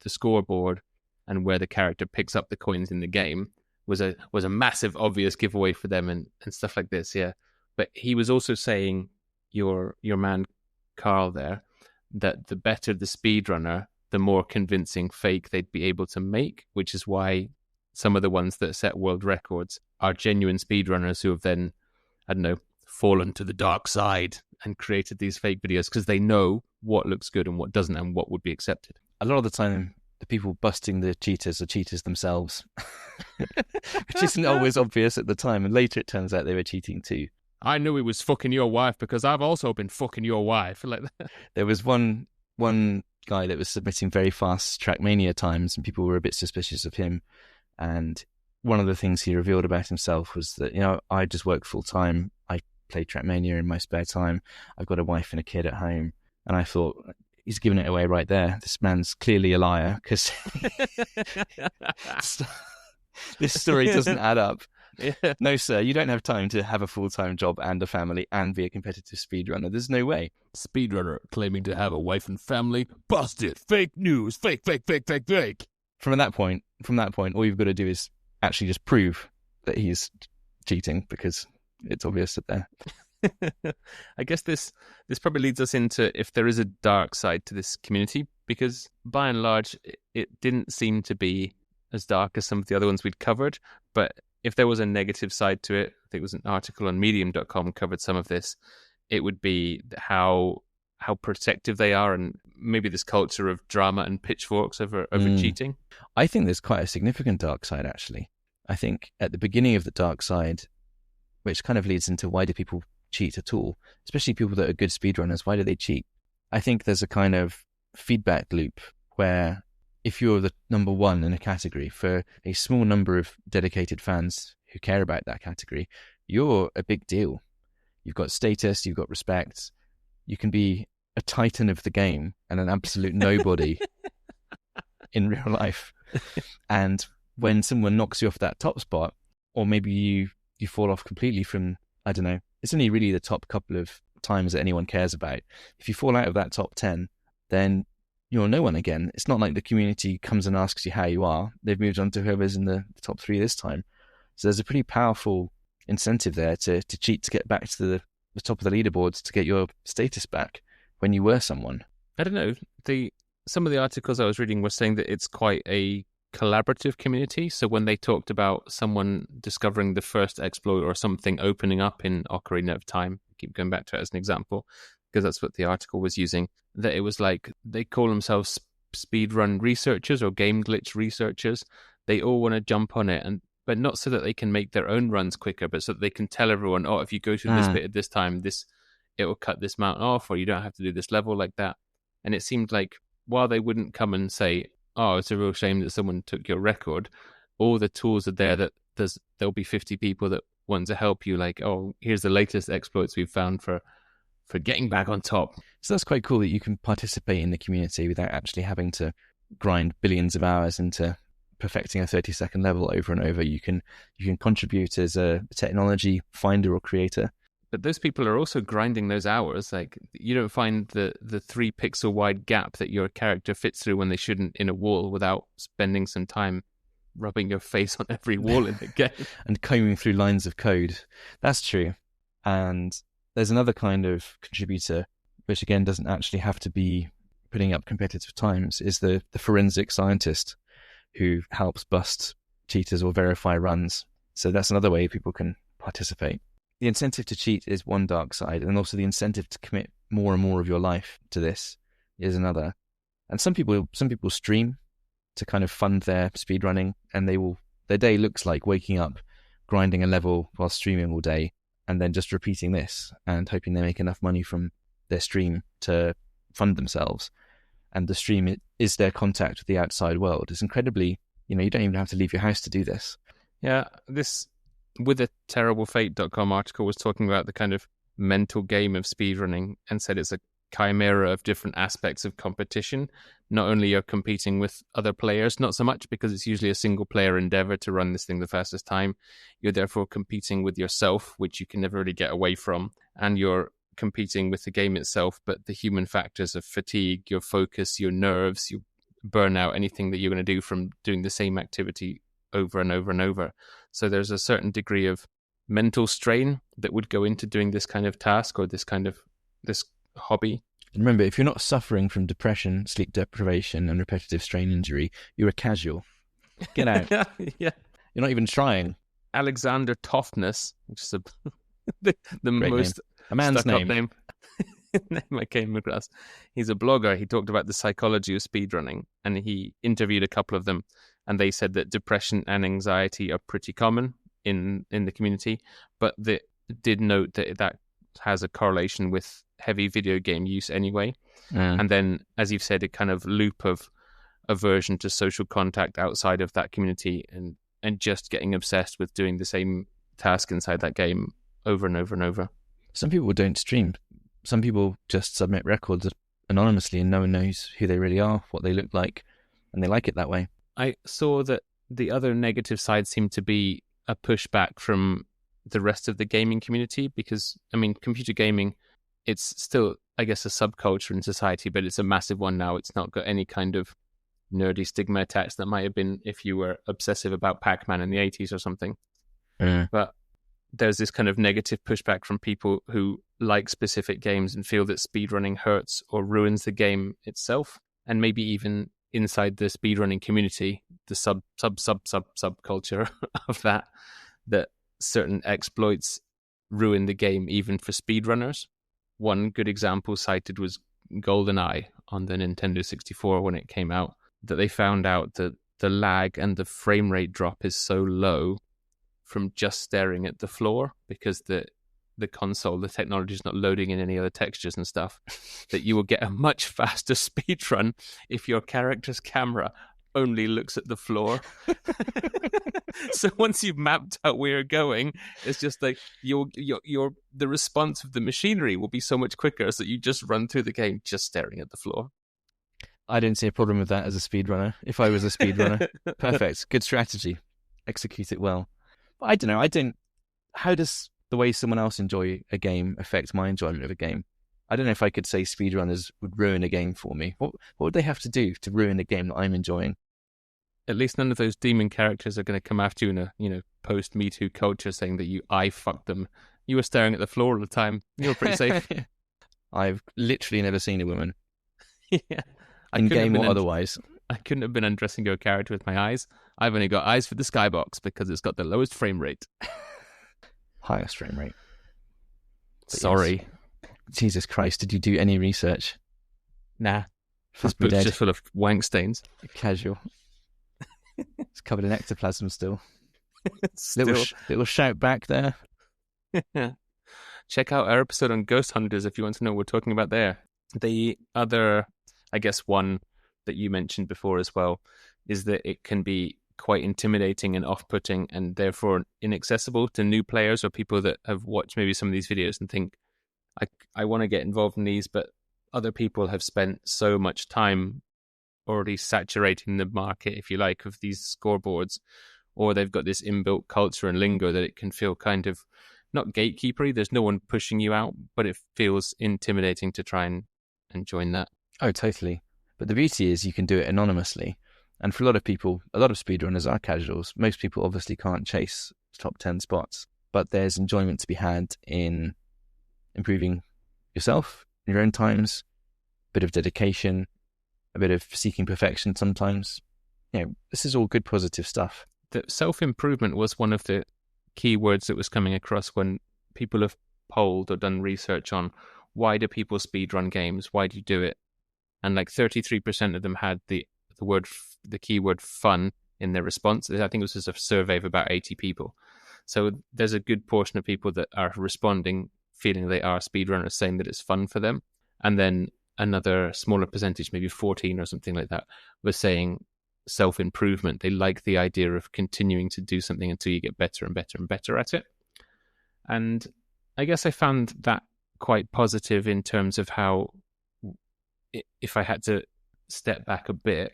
scoreboard and where the character picks up the coins in the game was a massive obvious giveaway for them and stuff like this, yeah. But he was also saying, your man Carl there, that the better the speedrunner, the more convincing fake they'd be able to make, which is why some of the ones that set world records are genuine speedrunners who have then, I don't know, fallen to the dark side and created these fake videos because they know what looks good and what doesn't and what would be accepted. A lot of the time, the people busting the cheaters are cheaters themselves, which isn't always obvious at the time, and later it turns out they were cheating too. I knew he was fucking your wife because I've also been fucking your wife. Like that. There was one guy that was submitting very fast Trackmania times, and people were a bit suspicious of him. And one of the things he revealed about himself was that, I just work full time. I play Trackmania in my spare time. I've got a wife and a kid at home. And I thought, he's giving it away right there. This man's clearly a liar because this story doesn't add up. Yeah. No, sir, you don't have time to have a full-time job and a family and be a competitive speedrunner. There's no way. Speedrunner claiming to have a wife and family. Busted. Fake news. Fake. From that point, all you've got to do is actually just prove that he's cheating because it's obvious that they're... I guess this probably leads us into if there is a dark side to this community, because by and large, it didn't seem to be as dark as some of the other ones we'd covered, but if there was a negative side to it, I think it was an article on medium.com covered some of this, it would be how protective they are and maybe this culture of drama and pitchforks over cheating. I think there's quite a significant dark side, actually. I think at the beginning of the dark side, which kind of leads into why do people cheat at all, especially people that are good speedrunners, why do they cheat? I think there's a kind of feedback loop where if you're the number one in a category for a small number of dedicated fans who care about that category, you're a big deal. You've got status, you've got respect, you can be a titan of the game and an absolute nobody in real life. And when someone knocks you off that top spot, or maybe you fall off completely from, I don't know, it's only really the top couple of times that anyone cares about. If you fall out of that top 10, then you're no one again. It's not like the community comes and asks you how you are. They've moved on to whoever's in the top 3 this time. So there's a pretty powerful incentive there to cheat to get back to the top of the leaderboards to get your status back when you were someone. I don't know. Some of the articles I was reading were saying that it's quite a collaborative community. So when they talked about someone discovering the first exploit or something opening up in Ocarina of Time, I keep going back to it as an example, because that's what the article was using, that it was like they call themselves speedrun researchers or game glitch researchers. They all want to jump on it, but not so that they can make their own runs quicker, but so that they can tell everyone, oh, if you go through this bit at this time, it will cut this amount off, or you don't have to do this level like that. And it seemed like while they wouldn't come and say, oh, it's a real shame that someone took your record, all the tools are there that there'll be 50 people that want to help you, like, oh, here's the latest exploits we've found for getting back on top. So that's quite cool that you can participate in the community without actually having to grind billions of hours into perfecting a 30-second level over and over. You can contribute as a technology finder or creator. But those people are also grinding those hours. Like, you don't find the 3 pixel wide gap that your character fits through when they shouldn't in a wall without spending some time rubbing your face on every wall in the game. And combing through lines of code. That's true. And there's another kind of contributor, which again doesn't actually have to be putting up competitive times, is the forensic scientist who helps bust cheaters or verify runs. So that's another way people can participate. The incentive to cheat is one dark side, and also the incentive to commit more and more of your life to this is another. And some people stream to kind of fund their speedrunning, and their day looks like waking up, grinding a level while streaming all day, and then just repeating this and hoping they make enough money from their stream to fund themselves. And the stream is their contact with the outside world. It's incredibly, you don't even have to leave your house to do this. Yeah, this With a terriblefate.com article was talking about the kind of mental game of speedrunning and said it's a chimera of different aspects of competition. Not only you're competing with other players, not so much because it's usually a single player endeavor to run this thing the fastest time. You're therefore competing with yourself, which you can never really get away from. And you're competing with the game itself, but the human factors of fatigue, your focus, your nerves, your burnout, anything that you're going to do from doing the same activity over and over and over. So there's a certain degree of mental strain that would go into doing this kind of task or this hobby. And remember, if you're not suffering from depression, sleep deprivation, and repetitive strain injury, you're a casual. Get out. Yeah. You're not even trying. Alexander Toftness, which is the most a man's name. Name I came across. He's a blogger. He talked about the psychology of speedrunning, and he interviewed a couple of them, and they said that depression and anxiety are pretty common in the community, but they did note that has a correlation with heavy video game use anyway. And then, as you've said, a kind of loop of aversion to social contact outside of that community and just getting obsessed with doing the same task inside that game over and over and over. Some people don't stream. Some people just submit records anonymously and no one knows who they really are, what they look like, and they like it that way. I saw that the other negative side seemed to be a pushback from the rest of the gaming community because, computer gaming, it's still, I guess, a subculture in society, but it's a massive one now. It's not got any kind of nerdy stigma attached that might have been if you were obsessive about Pac-Man in the 80s or something. But there's this kind of negative pushback from people who like specific games and feel that speedrunning hurts or ruins the game itself, and maybe even inside the speedrunning community, the subculture of that certain exploits ruin the game even for speedrunners. One good example cited was GoldenEye on the Nintendo 64 when it came out, that they found out that the lag and the frame rate drop is so low from just staring at the floor, because the console, the technology is not loading in any other textures and stuff, that you will get a much faster speed run if your character's camera only looks at the floor. So once you've mapped out where you're going, it's just like the response of the machinery will be so much quicker, so you just run through the game just staring at the floor. I didn't see a problem with that as a speedrunner. If I was a speedrunner, perfect, good strategy, execute it well. But I don't know. How does the way someone else enjoy a game affect my enjoyment of a game? I don't know if I could say speedrunners would ruin a game for me. What would they have to do to ruin a game that I'm enjoying? At least none of those demon characters are going to come after you in a post-Me Too culture saying that I fucked them. You were staring at the floor all the time. You're pretty safe. I've literally never seen a woman. Yeah. In game or otherwise. I couldn't have been undressing your character with my eyes. I've only got eyes for the skybox because it's got the lowest frame rate. Highest frame rate. But sorry. Yes. Jesus Christ, did you do any research? Nah. This book's just full of wank stains. Casual. It's covered in ectoplasm still. Still. Little shout back there. Check out our episode on Ghost Hunters if you want to know what we're talking about there. The other, I guess, one that you mentioned before as well is that it can be quite intimidating and off-putting and therefore inaccessible to new players or people that have watched maybe some of these videos and think, I want to get involved in these, but other people have spent so much time already saturating the market, if you like, of these scoreboards, or they've got this inbuilt culture and lingo that it can feel kind of not gatekeepery. There's no one pushing you out, but it feels intimidating to try and join that. Oh, totally. But the beauty is you can do it anonymously. And for a lot of people, a lot of speedrunners are casuals. Most people obviously can't chase top 10 spots, but there's enjoyment to be had in improving yourself in your own times, a bit of dedication, a bit of seeking perfection sometimes. This is all good, positive stuff. The self-improvement was one of the key words that was coming across when people have polled or done research on why do people speedrun games, why do you do it? And like 33% of them had the keyword fun in their response. I think it was just a survey of about 80 people. So there's a good portion of people that are responding feeling they are speedrunners, saying that it's fun for them. And then another smaller percentage, maybe 14 or something like that, was saying self-improvement. They like the idea of continuing to do something until you get better and better and better at it. And I guess I found that quite positive in terms of how, if I had to step back a bit,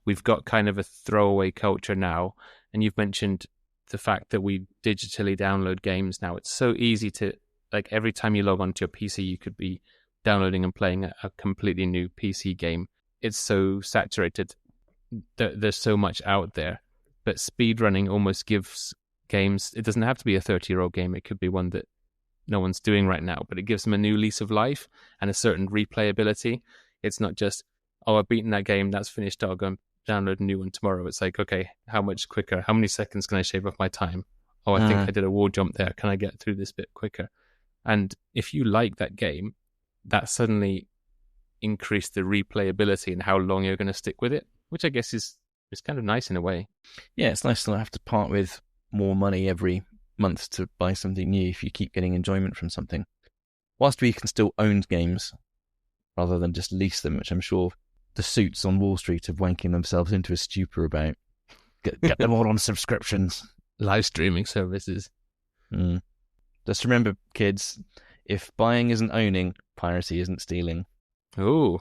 we've got kind of a throwaway culture now. And you've mentioned the fact that we digitally download games now. It's so easy to, like, every time you log onto your PC, you could be downloading and playing a completely new PC game. It's so saturated. There's so much out there. But speedrunning almost gives games, it doesn't have to be a 30-year-old game. It could be one that no one's doing right now, but it gives them a new lease of life and a certain replayability. It's not just, I've beaten that game, that's finished, I'll go and download a new one tomorrow. It's like, okay, how much quicker? How many seconds can I shave off my time? Oh, I think I did a wall jump there. Can I get through this bit quicker? And if you like that game, that suddenly increased the replayability and how long you're going to stick with it, which I guess is kind of nice in a way. Yeah, it's nice to not have to part with more money every month to buy something new if you keep getting enjoyment from something. Whilst we can still own games rather than just lease them, which I'm sure the suits on Wall Street are wanking themselves into a stupor about. Get them all on subscriptions. Live streaming services. Just remember, kids, if buying isn't owning, piracy isn't stealing. Oh,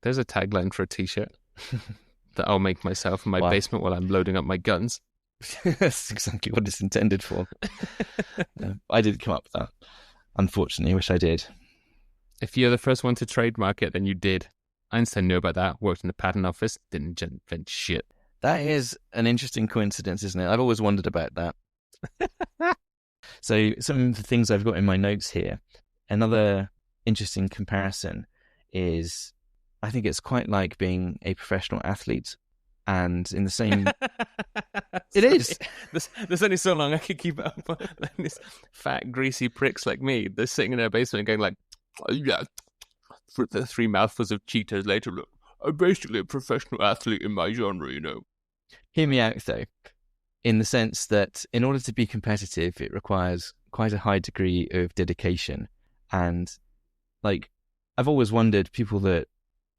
there's a tagline for a t-shirt that I'll make myself in my basement while I'm loading up my guns. That's exactly what it's intended for. I didn't come up with that. Unfortunately, wish I did. If you're the first one to trademark it, then you did. Einstein knew about that, worked in the patent office, didn't invent shit. That is an interesting coincidence, isn't it? I've always wondered about that. So some of the things I've got in my notes here, another interesting comparison is, I think it's quite like being a professional athlete. And in the same... It is. There's only so long I could keep it up. These fat, greasy pricks like me, they're sitting in their basement going like, oh, yeah, for the 3 mouthfuls of Cheetos later, look, I'm basically a professional athlete in my genre, you know. Hear me out, though, in the sense that in order to be competitive, it requires quite a high degree of dedication. And, like, I've always wondered, people that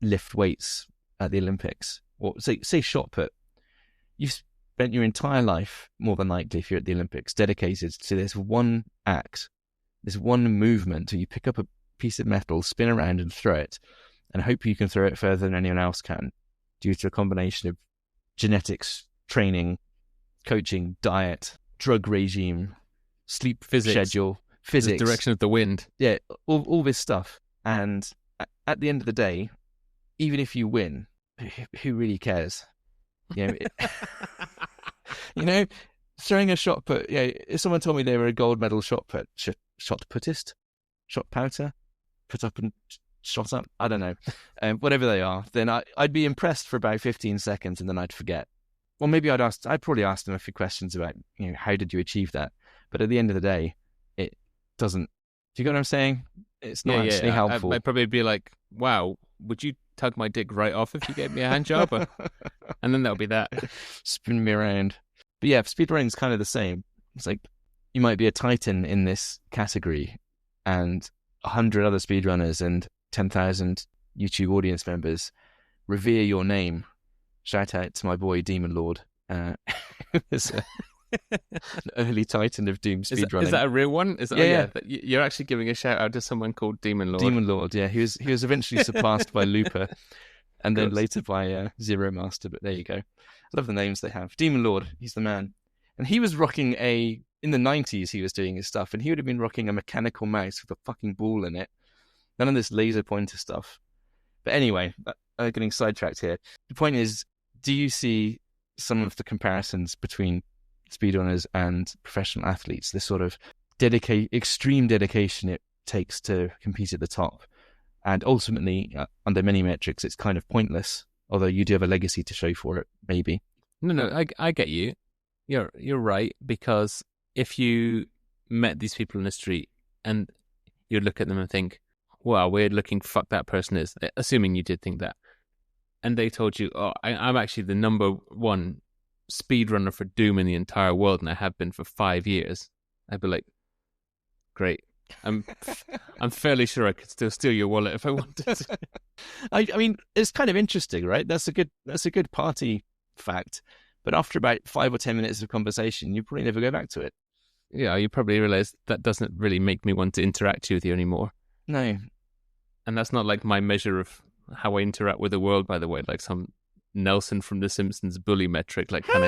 lift weights at the Olympics, or say shot put, you've spent your entire life, more than likely, if you're at the Olympics, dedicated to this one act, this one movement, where you pick up a piece of metal, spin around and throw it, and hope you can throw it further than anyone else can, due to a combination of genetics, training, coaching, diet, drug regime, sleep schedule, physics, the direction of the wind. Yeah, all this stuff. And at the end of the day, even if you win, who really cares? Throwing a shot put. Yeah, if someone told me they were a gold medal shot putist, shot pouter, put up and shot up, I don't know, whatever they are, then I'd be impressed for about 15 seconds and then I'd forget. Well, maybe I'd probably ask them a few questions about, how did you achieve that? But at the end of the day, it doesn't. Do you get what I'm saying? It's not actually helpful. I'd probably be like, wow, would you tug my dick right off if you gave me a hand job? And then that'll be that. Spin me around. But yeah, speedrunning's kind of the same. It's like, you might be a titan in this category, and 100 other speedrunners and 10,000 YouTube audience members revere your name. Shout out to my boy Demon Lord. Who's an early titan of Doom speedrunning. Is that a real one? Yeah. You're actually giving a shout out to someone called Demon Lord. Demon Lord, yeah. He was eventually surpassed by Looper, and then later by Zero Master. But there you go. I love the names they have. Demon Lord, he's the man. And he was rocking in the 90s, he was doing his stuff, and he would have been rocking a mechanical mouse with a fucking ball in it. None of this laser pointer stuff. But anyway, getting sidetracked here. The point is, do you see some of the comparisons between speedrunners and professional athletes? This sort of extreme dedication it takes to compete at the top. And ultimately, under many metrics, it's kind of pointless, although you do have a legacy to show for it, maybe. No, I get you. You're right, because if you met these people in the street and you'd look at them and think, wow, weird looking fuck that person is, assuming you did think that, and they told you, oh, I'm actually the number one speedrunner for Doom in the entire world, and I have been for 5 years, I'd be like, great. I'm fairly sure I could still steal your wallet if I wanted to. I mean, it's kind of interesting, right? That's a good party fact. But after about 5 or 10 minutes of conversation, you probably never go back to it. Yeah, you probably realize that doesn't really make me want to interact with you anymore. No. And that's not like my measure of how I interact with the world, by the way, like some Nelson from The Simpsons bully metric, like can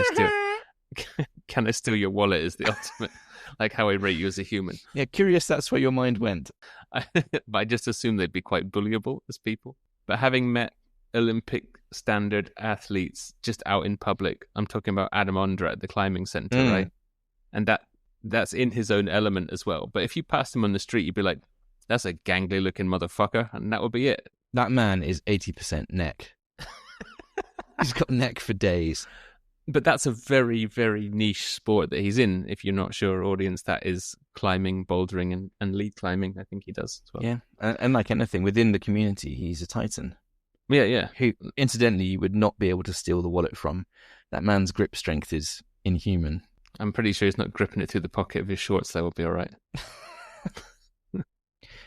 I steal your wallet is the ultimate, like how I rate you as a human. Yeah, curious that's where your mind went. But I just assume they'd be quite bullyable as people. But having met Olympic standard athletes just out in public, I'm talking about Adam Ondra at the climbing center, right? And that's in his own element as well. But if you passed him on the street, you'd be like, that's a gangly looking motherfucker, and that would be it. That man is 80% neck. He's got neck for days. But that's a very, very niche sport that he's in. If you're not sure, audience, that is climbing, bouldering, and lead climbing. I think he does as well. Yeah, and like anything, within the community, he's a titan. Yeah. Who, incidentally, you would not be able to steal the wallet from. That man's grip strength is inhuman. I'm pretty sure he's not gripping it through the pocket of his shorts. That will be all right.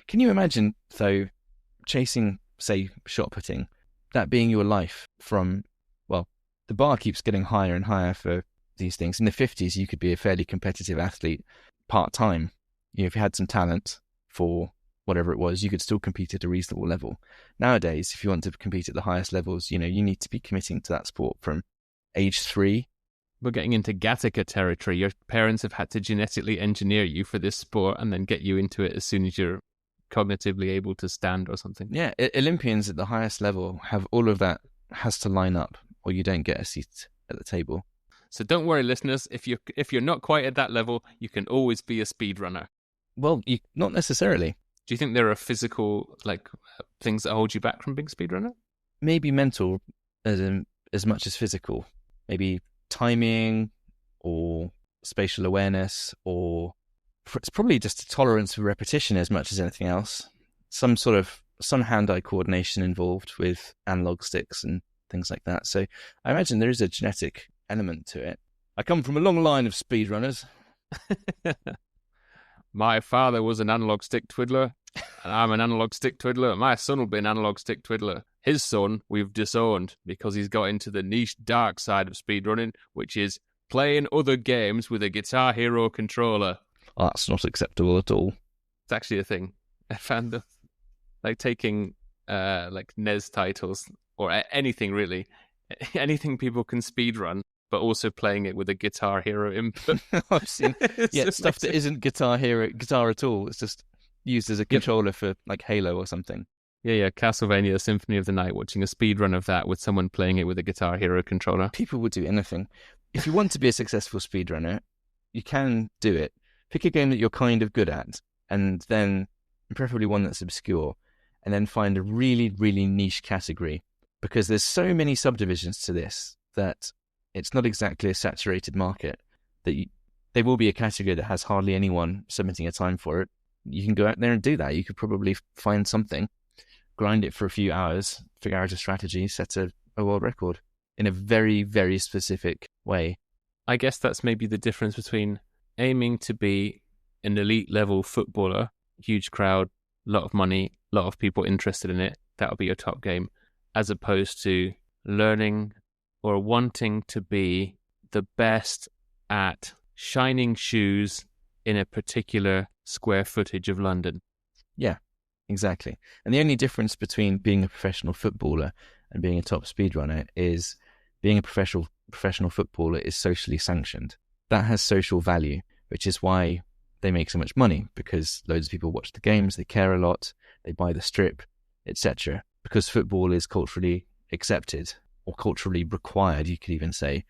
Can you imagine, though, chasing, say, shot putting, that being your life from, well, the bar keeps getting higher and higher for these things. In the 50s, you could be a fairly competitive athlete part-time. If you had some talent for whatever it was, you could still compete at a reasonable level. Nowadays, if you want to compete at the highest levels, you need to be committing to that sport from age 3. We're getting into Gattaca territory. Your parents have had to genetically engineer you for this sport and then get you into it as soon as you're cognitively able to stand or something. Yeah, Olympians at the highest level have all of that has to line up, or you don't get a seat at the table. So don't worry, listeners. If you're not quite at that level, you can always be a speedrunner. Well, not necessarily. Do you think there are physical things that hold you back from being a speedrunner? Maybe mental as much as physical. Maybe timing or spatial awareness, or it's probably just a tolerance for repetition as much as anything else. Some hand-eye coordination involved with analog sticks and things like that. So I imagine there is a genetic element to it. I come from a long line of speedrunners. My father was an analog stick twiddler, and I'm an analog stick twiddler. My son will be an analog stick twiddler. His son we've disowned because he's got into the niche dark side of speedrunning, which is playing other games with a Guitar Hero controller. Oh, that's not acceptable at all. It's actually a thing. I found like taking like NES titles or anything really, anything people can speedrun, but also playing it with a Guitar Hero input. I've seen stuff that isn't guitar at all. It's just used as a controller for like Halo or something. Yeah, Castlevania Symphony of the Night, watching a speedrun of that with someone playing it with a Guitar Hero controller. People would do anything. If you want to be a successful speedrunner, you can do it. Pick a game that you're kind of good at, and then preferably one that's obscure, and then find a really, really niche category, because there's so many subdivisions to this that it's not exactly a saturated market, that there will be a category that has hardly anyone submitting a time for it. You can go out there and do that. You could probably find something, grind it for a few hours, figure out a strategy, set a world record in a very, very specific way. I guess that's maybe the difference between aiming to be an elite level footballer, huge crowd, lot of money, lot of people interested in it, that'll be your top game, as opposed to learning or wanting to be the best at shining shoes in a particular square footage of London. Yeah, exactly. And the only difference between being a professional footballer and being a top speedrunner is being a professional footballer is socially sanctioned. That has social value, which is why they make so much money, because loads of people watch the games, they care a lot, they buy the strip, etc. Because football is culturally accepted, or culturally required, you could even say,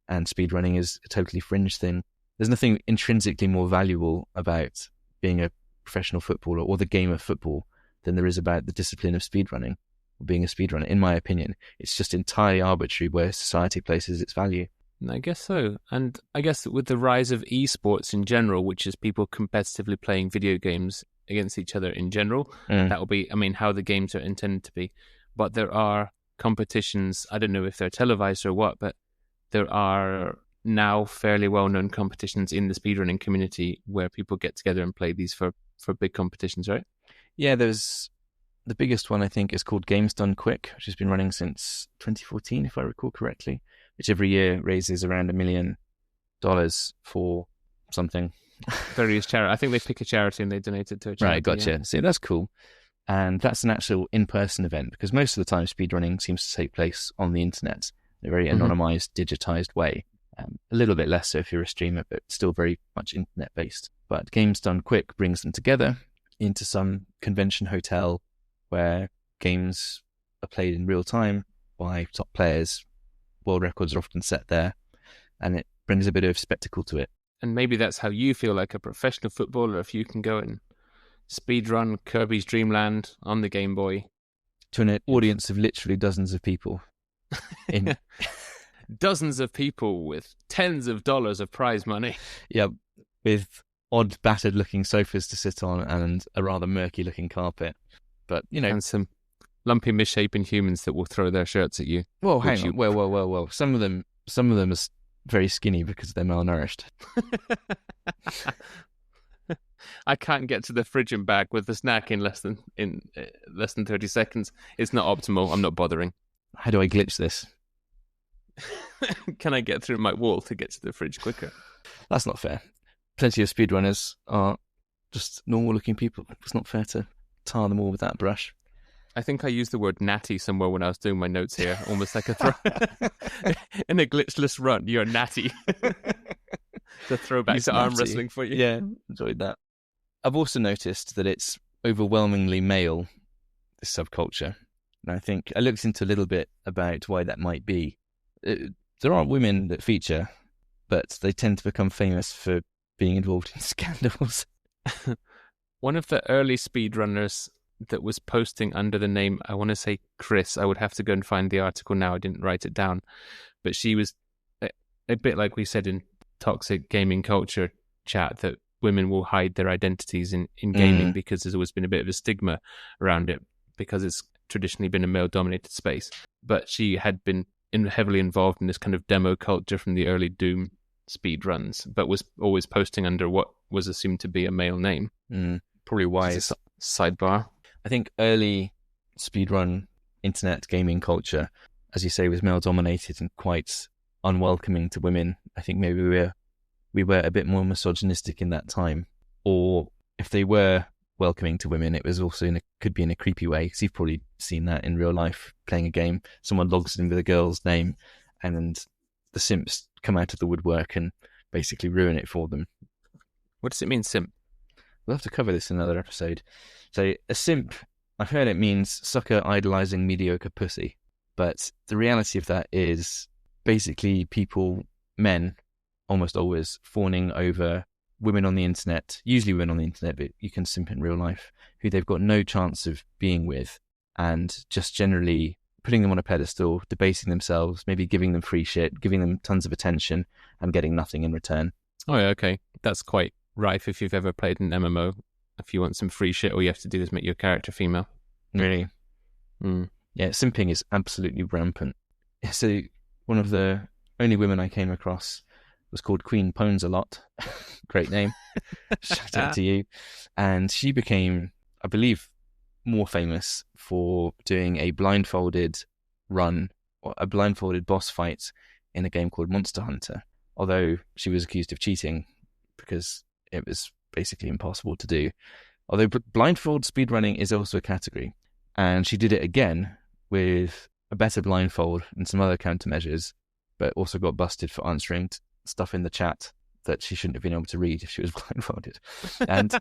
and speedrunning is a totally fringe thing. There's nothing intrinsically more valuable about being a professional footballer or the game of football than there is about the discipline of speedrunning, or being a speedrunner, in my opinion. It's just entirely arbitrary where society places its value. I guess so. And I guess with the rise of esports in general, which is people competitively playing video games against each other in general, that will be, how the games are intended to be. But there are competitions, I don't know if they're televised or what, but there are now fairly well-known competitions in the speedrunning community where people get together and play these for big competitions, right? Yeah, there's the biggest one, I think, is called Games Done Quick, which has been running since 2014, if I recall correctly, which every year raises around $1 million for something. Various charity. I think they pick a charity and they donate it to a charity. Right, gotcha. Yeah. See, that's cool. And that's an actual in-person event, because most of the time speedrunning seems to take place on the internet in a very anonymized, digitized way. A little bit less so if you're a streamer, but still very much internet-based. But Games Done Quick brings them together into some convention hotel where games are played in real time by top players. World records are often set there, and it brings a bit of spectacle to it. And maybe that's how you feel like a professional footballer, if you can go and speedrun Kirby's Dream Land on the Game Boy. To an audience of literally dozens of people. Dozens of people with tens of dollars of prize money. Yeah, with odd battered-looking sofas to sit on and a rather murky-looking carpet. But, And some lumpy, misshapen humans that will throw their shirts at you. Well, hang on. Well. Some of them are very skinny because they're malnourished. I can't get to the fridge and back with the snack in less than 30 seconds. It's not optimal. I'm not bothering. How do I glitch this? Can I get through my wall to get to the fridge quicker? That's not fair. Plenty of speedrunners are just normal-looking people. It's not fair to tar them all with that brush. I think I used the word natty somewhere when I was doing my notes here, almost like a throw. In a glitchless run, you're natty. The throwback to arm wrestling for you. Yeah, enjoyed that. I've also noticed that it's overwhelmingly male, this subculture. And I think I looked into a little bit about why that might be. There are women that feature, but they tend to become famous for being involved in scandals. One of the early speedrunners that was posting under the name, I want to say Chris, I would have to go and find the article now, I didn't write it down, but she was a bit like we said in toxic gaming culture chat, that women will hide their identities in gaming because there's always been a bit of a stigma around it because it's traditionally been a male-dominated space. But she had been heavily involved in this kind of demo culture from the early Doom speedruns, but was always posting under what was assumed to be a male name. Probably wise. Sidebar. I think early speedrun internet gaming culture, as you say, was male dominated and quite unwelcoming to women. I think maybe we were a bit more misogynistic in that time, or if they were welcoming to women, it was also could be in a creepy way, because you've probably seen that in real life playing a game. Someone logs in with a girl's name and the simps come out of the woodwork and basically ruin it for them. What does it mean, simp? We'll have to cover this in another episode. So a simp, I've heard it means sucker idolizing mediocre pussy, but the reality of that is basically men, almost always fawning over women on the internet, usually women on the internet, but you can simp in real life, who they've got no chance of being with, and just generally putting them on a pedestal, debasing themselves, maybe giving them free shit, giving them tons of attention, and getting nothing in return. Oh, yeah, okay. That's quite rife if you've ever played an MMO. If you want some free shit, all you have to do is make your character female. Really? Yeah, simping is absolutely rampant. So one of the only women I came across was called Queen Pones-a-Lot. Great name. Shout out to you. And she became, I believe, more famous for doing a blindfolded run, or a blindfolded boss fight in a game called Monster Hunter. Although she was accused of cheating because it was basically impossible to do. Although blindfold speedrunning is also a category. And she did it again with a better blindfold and some other countermeasures, but also got busted for answering stuff in the chat that she shouldn't have been able to read if she was blindfolded. And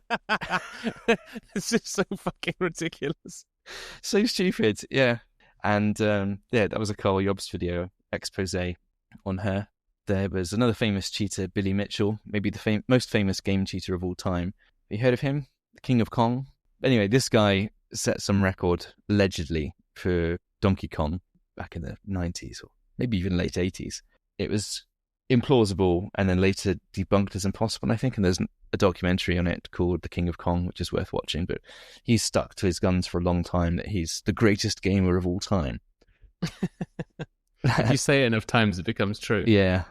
it's just so fucking ridiculous. So stupid, yeah. And that was a Carl Jobst video expose on her. There was another famous cheater, Billy Mitchell, maybe the most famous game cheater of all time. Have you heard of him? The King of Kong? Anyway, this guy set some record, allegedly, for Donkey Kong back in the 90s, or maybe even late 80s. It was implausible and then later debunked as impossible, I think, and there's a documentary on it called The King of Kong, which is worth watching, but he's stuck to his guns for a long time that he's the greatest gamer of all time. If you say it enough times, it becomes true. Yeah,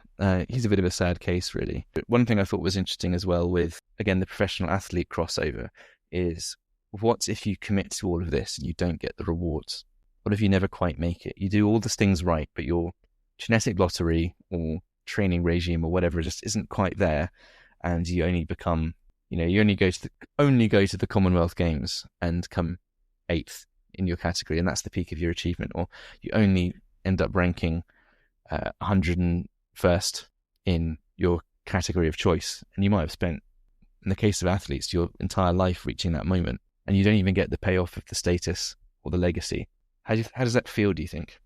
he's a bit of a sad case, really. But one thing I thought was interesting as well with, again, the professional athlete crossover is, what if you commit to all of this and you don't get the rewards? What if you never quite make it? You do all these things right, but your genetic lottery or training regime or whatever just isn't quite there, and you only become, you only go to the Commonwealth Games and come 8th in your category, and that's the peak of your achievement, or you only end up ranking 101st in your category of choice, and you might have spent, in the case of athletes, your entire life reaching that moment, and you don't even get the payoff of the status or the legacy. How does that feel, do you think?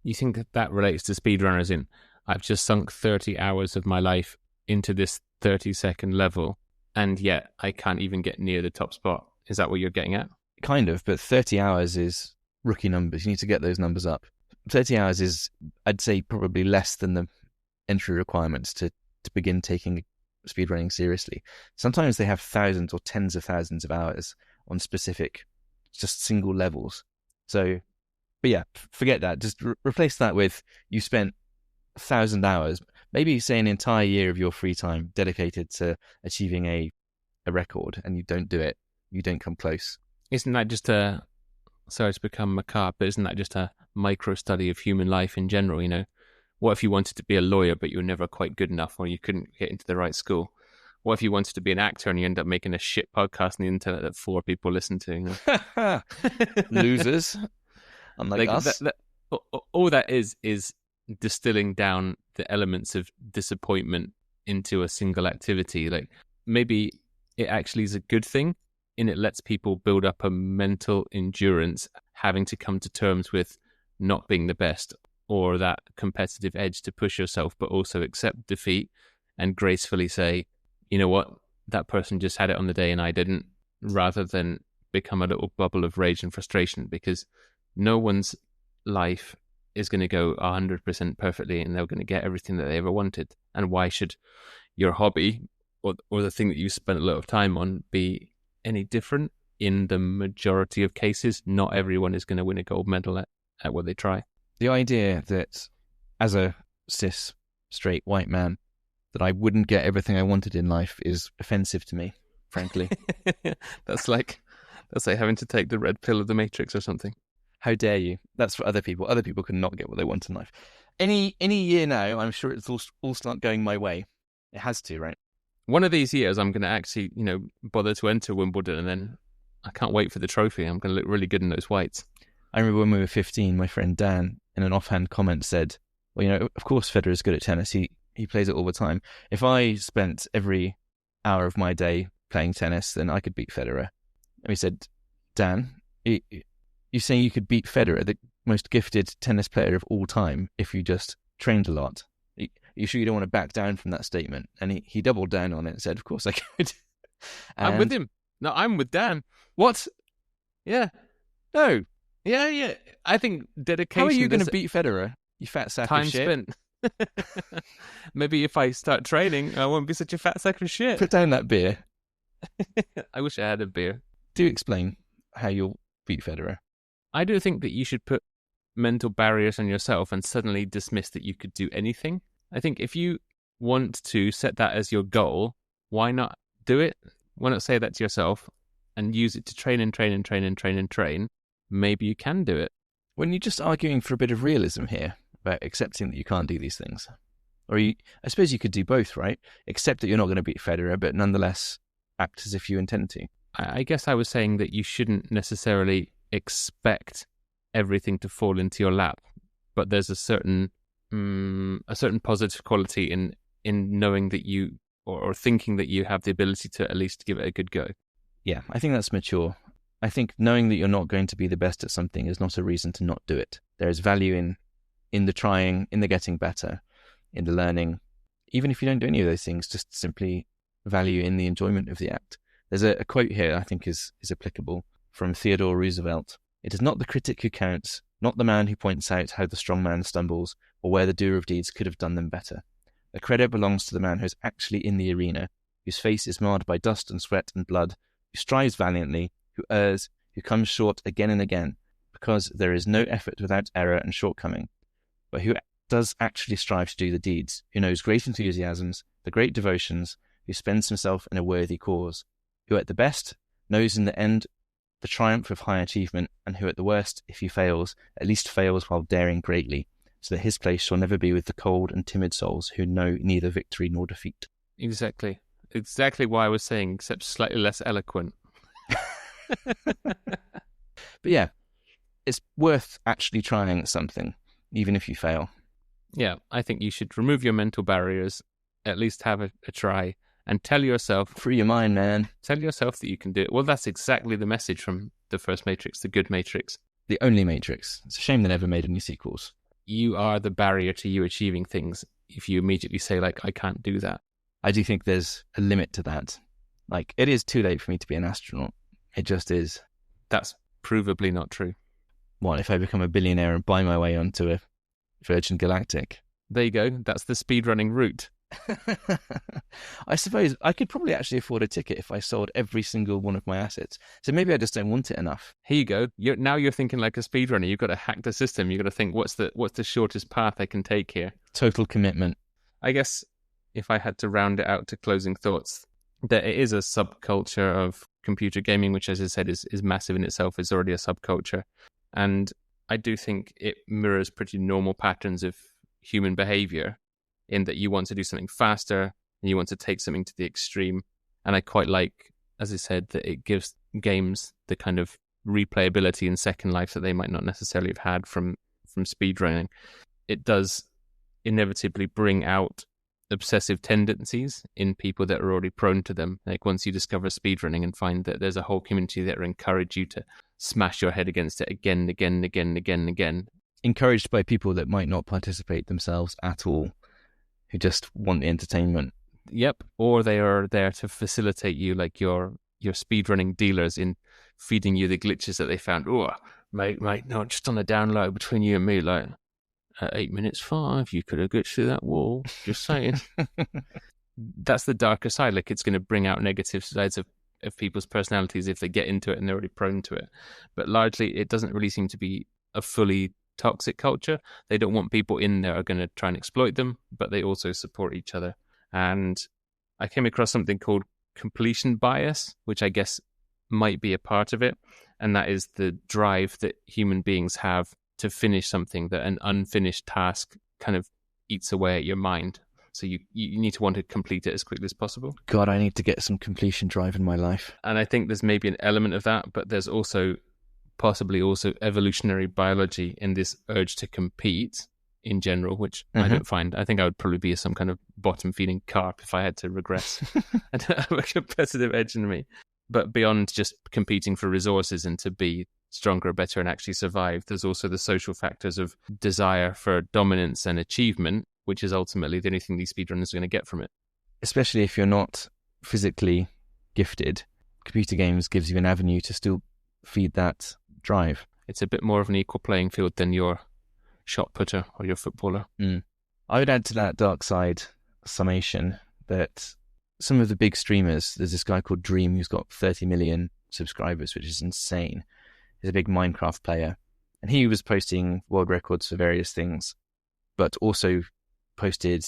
You think that relates to speedrunners in, I've just sunk 30 hours of my life into this 30-second level, and yet I can't even get near the top spot. Is that what you're getting at? Kind of, but 30 hours is rookie numbers. You need to get those numbers up. 30 hours is, I'd say, probably less than the entry requirements to begin taking speedrunning seriously. Sometimes they have thousands or tens of thousands of hours on specific, just single levels. So, but yeah, forget that. Just replace that with, you spent 1,000 hours, maybe say an entire year of your free time dedicated to achieving a record, and you don't do it, you don't come close. Isn't that just sorry to become macabre, but isn't that just a micro study of human life in general? What if you wanted to be a lawyer but you were never quite good enough, or you couldn't get into the right school? What if you wanted to be an actor and you end up making a shit podcast on the internet that 4 people listen to? Losers, unlike us. All that is distilling down the elements of disappointment into a single activity. Like, maybe it actually is a good thing, and it lets people build up a mental endurance, having to come to terms with not being the best, or that competitive edge to push yourself, but also accept defeat and gracefully say, you know what, that person just had it on the day and I didn't, rather than become a little bubble of rage and frustration, because no one's life is going to go 100% perfectly and they're going to get everything that they ever wanted. And why should your hobby or the thing that you spent a lot of time on be any different? In the majority of cases, not everyone is going to win a gold medal at what they try. The idea that as a cis, straight, white man, that I wouldn't get everything I wanted in life is offensive to me, frankly. That's like having to take the red pill of the Matrix or something. How dare you? That's for other people. Other people cannot get what they want in life. Any year now, I'm sure it's all start going my way. It has to, right? One of these years, I'm going to actually, bother to enter Wimbledon, and then I can't wait for the trophy. I'm going to look really good in those whites. I remember when we were 15, my friend Dan, in an offhand comment, said, well, of course Federer's good at tennis. He plays it all the time. If I spent every hour of my day playing tennis, then I could beat Federer. And we said, Dan, you're saying you could beat Federer, the most gifted tennis player of all time, if you just trained a lot? You sure you don't want to back down from that statement? And he doubled down on it and said, of course I could. I'm with him. No, I'm with Dan. What? Yeah. No. Yeah. I think dedication... How are you going to beat Federer, you fat sack of shit? Time spent. Maybe if I start training, I won't be such a fat sack of shit. Put down that beer. I wish I had a beer. Do explain how you'll beat Federer. I do think that you should put mental barriers on yourself and suddenly dismiss that you could do anything. I think if you want to set that as your goal, why not do it? Why not say that to yourself and use it to train and train and train and train and train? Maybe you can do it. When you're just arguing for a bit of realism here about accepting that you can't do these things. Or I suppose you could do both, right? Accept that you're not going to beat Federer, but nonetheless act as if you intend to. I guess I was saying that you shouldn't necessarily expect everything to fall into your lap, but there's a certain positive quality in knowing that you or thinking that you have the ability to at least give it a good go. Yeah, I think that's mature. I think knowing that you're not going to be the best at something is not a reason to not do it. There is value in the trying, in the getting better, in the learning. Even if you don't do any of those things, just simply value in the enjoyment of the act. There's a quote here I think is applicable from Theodore Roosevelt. It is not the critic who counts, not the man who points out how the strong man stumbles or where the doer of deeds could have done them better. The credit belongs to the man who is actually in the arena, whose face is marred by dust and sweat and blood, who strives valiantly, who errs, who comes short again and again, because there is no effort without error and shortcoming, but who does actually strive to do the deeds, who knows great enthusiasms, the great devotions, who spends himself in a worthy cause, who at the best knows in the end the triumph of high achievement, and who at the worst, if he fails, at least fails while daring greatly, so that his place shall never be with the cold and timid souls who know neither victory nor defeat. Exactly why I was saying, except slightly less eloquent. But yeah, it's worth actually trying something, even if you fail. Yeah, I think you should remove your mental barriers, at least have a try, and tell yourself... Free your mind, man. Tell yourself that you can do it. Well, that's exactly the message from the first Matrix, the good Matrix. The only Matrix. It's a shame they never made any sequels. You are the barrier to you achieving things if you immediately say, like, I can't do that. I do think there's a limit to that. Like, it is too late for me to be an astronaut. It just is. That's provably not true. What, if I become a billionaire and buy my way onto a Virgin Galactic? There you go. That's the speedrunning route. I suppose I could probably actually afford a ticket if I sold every single one of my assets. So maybe I just don't want it enough. Here you go. Now you're thinking like a speedrunner. You've got to hack the system. You've got to think, what's the shortest path I can take here? Total commitment. I guess if I had to round it out to closing thoughts, that it is a subculture of computer gaming, which, as I said, is massive in itself. It's already a subculture. And I do think it mirrors pretty normal patterns of human behavior, in that you want to do something faster and you want to take something to the extreme. And I quite like, as I said, that it gives games the kind of replayability and second life that they might not necessarily have had from speedrunning. It does inevitably bring out obsessive tendencies in people that are already prone to them. Like once you discover speedrunning and find that there's a whole community that will encourage you to smash your head against it again and again and again and again and again. Encouraged by people that might not participate themselves at all, who just want the entertainment. Yep, or they are there to facilitate you, like your speedrunning dealers, in feeding you the glitches that they found. Oh, mate, no, just on a down low between you and me, like, at 8 minutes 5, you could have glitched through that wall. Just saying. That's the darker side. Like, it's going to bring out negative sides of people's personalities if they get into it and they're already prone to it. But largely, it doesn't really seem to be a fully toxic culture. They don't want people in there are going to try and exploit them, but they also support each other. And I came across something called completion bias, which I guess might be a part of it. And that is the drive that human beings have to finish something, that an unfinished task kind of eats away at your mind. So you need to want to complete it as quickly as possible. God, I need to get some completion drive in my life. And I think there's maybe an element of that, but there's also possibly also evolutionary biology in this urge to compete in general, which I don't find. I think I would probably be some kind of bottom-feeding carp if I had to regress. I don't have a competitive edge in me. But beyond just competing for resources and to be stronger, better, and actually survive, there's also the social factors of desire for dominance and achievement, which is ultimately the only thing these speedrunners are going to get from it. Especially if you're not physically gifted, computer games gives you an avenue to still feed that drive. It's a bit more of an equal playing field than your shot putter or your footballer. I would add to that dark side summation that some of the big streamers, there's this guy called Dream who's got 30 million subscribers, which is insane. He's a big Minecraft player. And he was posting world records for various things, but also posted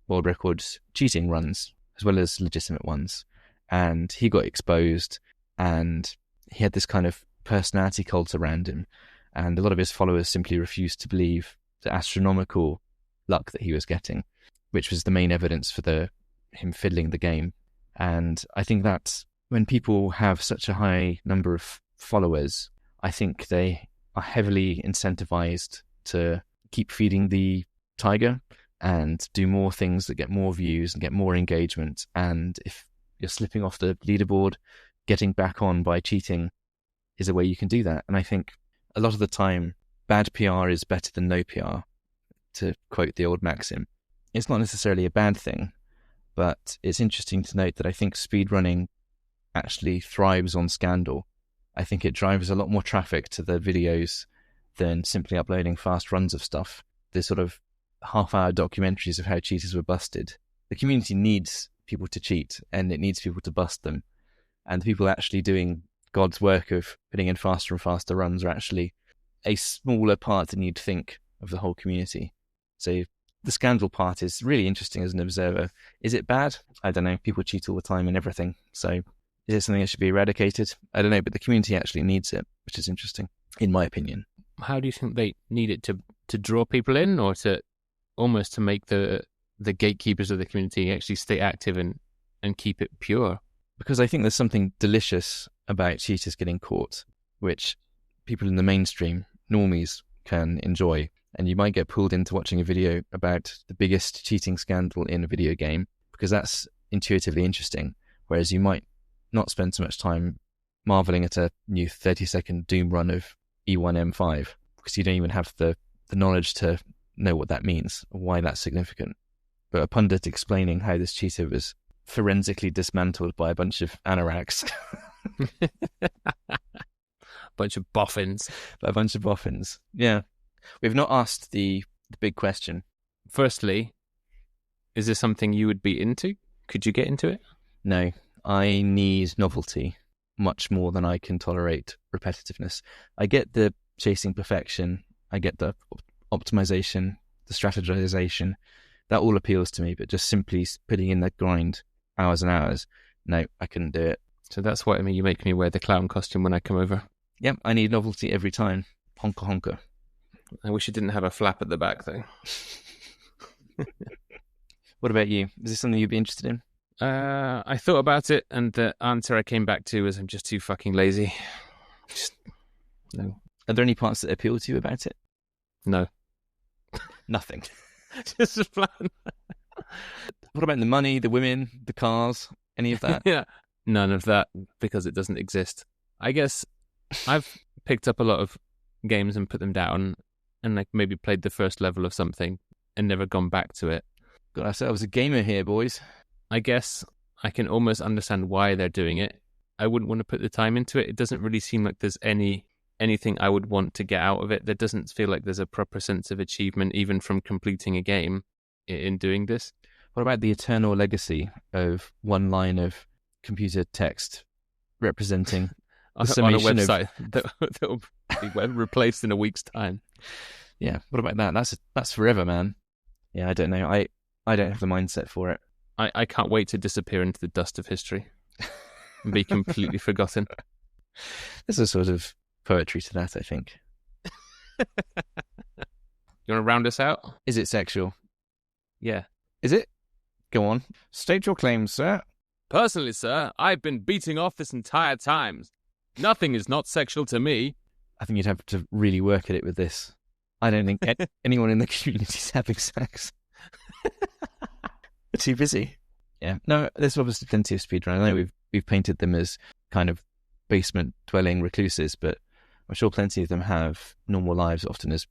world records cheating runs, as well as legitimate ones. And he got exposed, and he had this kind of personality cult around him. And a lot of his followers simply refused to believe the astronomical luck that he was getting, which was the main evidence for him fiddling the game. And I think that when people have such a high number of followers, I think they are heavily incentivized to keep feeding the tiger and do more things that get more views and get more engagement. And if you're slipping off the leaderboard, getting back on by cheating is a way you can do that. And I think a lot of the time, bad PR is better than no PR, to quote the old maxim. It's not necessarily a bad thing, but it's interesting to note that I think speedrunning actually thrives on scandal. I think it drives a lot more traffic to the videos than simply uploading fast runs of stuff. The sort of half-hour documentaries of how cheaters were busted. The community needs people to cheat, and it needs people to bust them. And the people actually doing God's work of putting in faster and faster runs are actually a smaller part than you'd think of the whole community. So the scandal part is really interesting as an observer. Is it bad? I don't know. People cheat all the time and everything. So is it something that should be eradicated? I don't know, but the community actually needs it, which is interesting, in my opinion. How do you think they need it to draw people in, or to almost to make the gatekeepers of the community actually stay active and keep it pure? Because I think there's something delicious about cheaters getting caught, which people in the mainstream, normies, can enjoy. And you might get pulled into watching a video about the biggest cheating scandal in a video game, because that's intuitively interesting, whereas you might not spend so much time marveling at a new 30-second Doom run of E1M5, because you don't even have the knowledge to know what that means, or why that's significant. But a pundit explaining how this cheater was forensically dismantled by a bunch of anoraks. Bunch of boffins. By a bunch of boffins. Yeah. We've not asked the big question. Firstly, is this something you would be into? Could you get into it? No. I need novelty much more than I can tolerate repetitiveness. I get the chasing perfection. I get the optimization, the strategization. That all appeals to me, but just simply putting in that grind hours and hours, no, I couldn't do it. So that's why you make me wear the clown costume when I come over. Yep, I need novelty every time. Honka honka. I wish it didn't have a flap at the back, though. What about you? Is this something you'd be interested in? I thought about it, and the answer I came back to was I'm just too fucking lazy. No. Are there any parts that appeal to you about it? No. Nothing. Just a plan. What about the money, the women, the cars, any of that? Yeah. None of that, because it doesn't exist. I guess I've picked up a lot of games and put them down, and like maybe played the first level of something and never gone back to it. God, I said I was a gamer here, boys. I guess I can almost understand why they're doing it. I wouldn't want to put the time into it. It doesn't really seem like there's anything I would want to get out of it. There doesn't feel like there's a proper sense of achievement, even from completing a game in doing this. What about the eternal legacy of one line of computer text representing the on a website that will be replaced in a week's time? Yeah, what about that? That's forever, man. Yeah, I don't know. I don't have the mindset for it. I can't wait to disappear into the dust of history and be completely forgotten. There's a sort of poetry to that, I think. You want to round us out? Is it sexual? Yeah. Is it? Go on. State your claims, sir. Personally, sir, I've been beating off this entire time. Nothing is not sexual to me. I think you'd have to really work at it with this. I don't think anyone in the community is having sex. They're too busy. Yeah. No, there's obviously plenty of speedrunners. I know we've painted them as kind of basement-dwelling recluses, but I'm sure plenty of them have normal lives, often as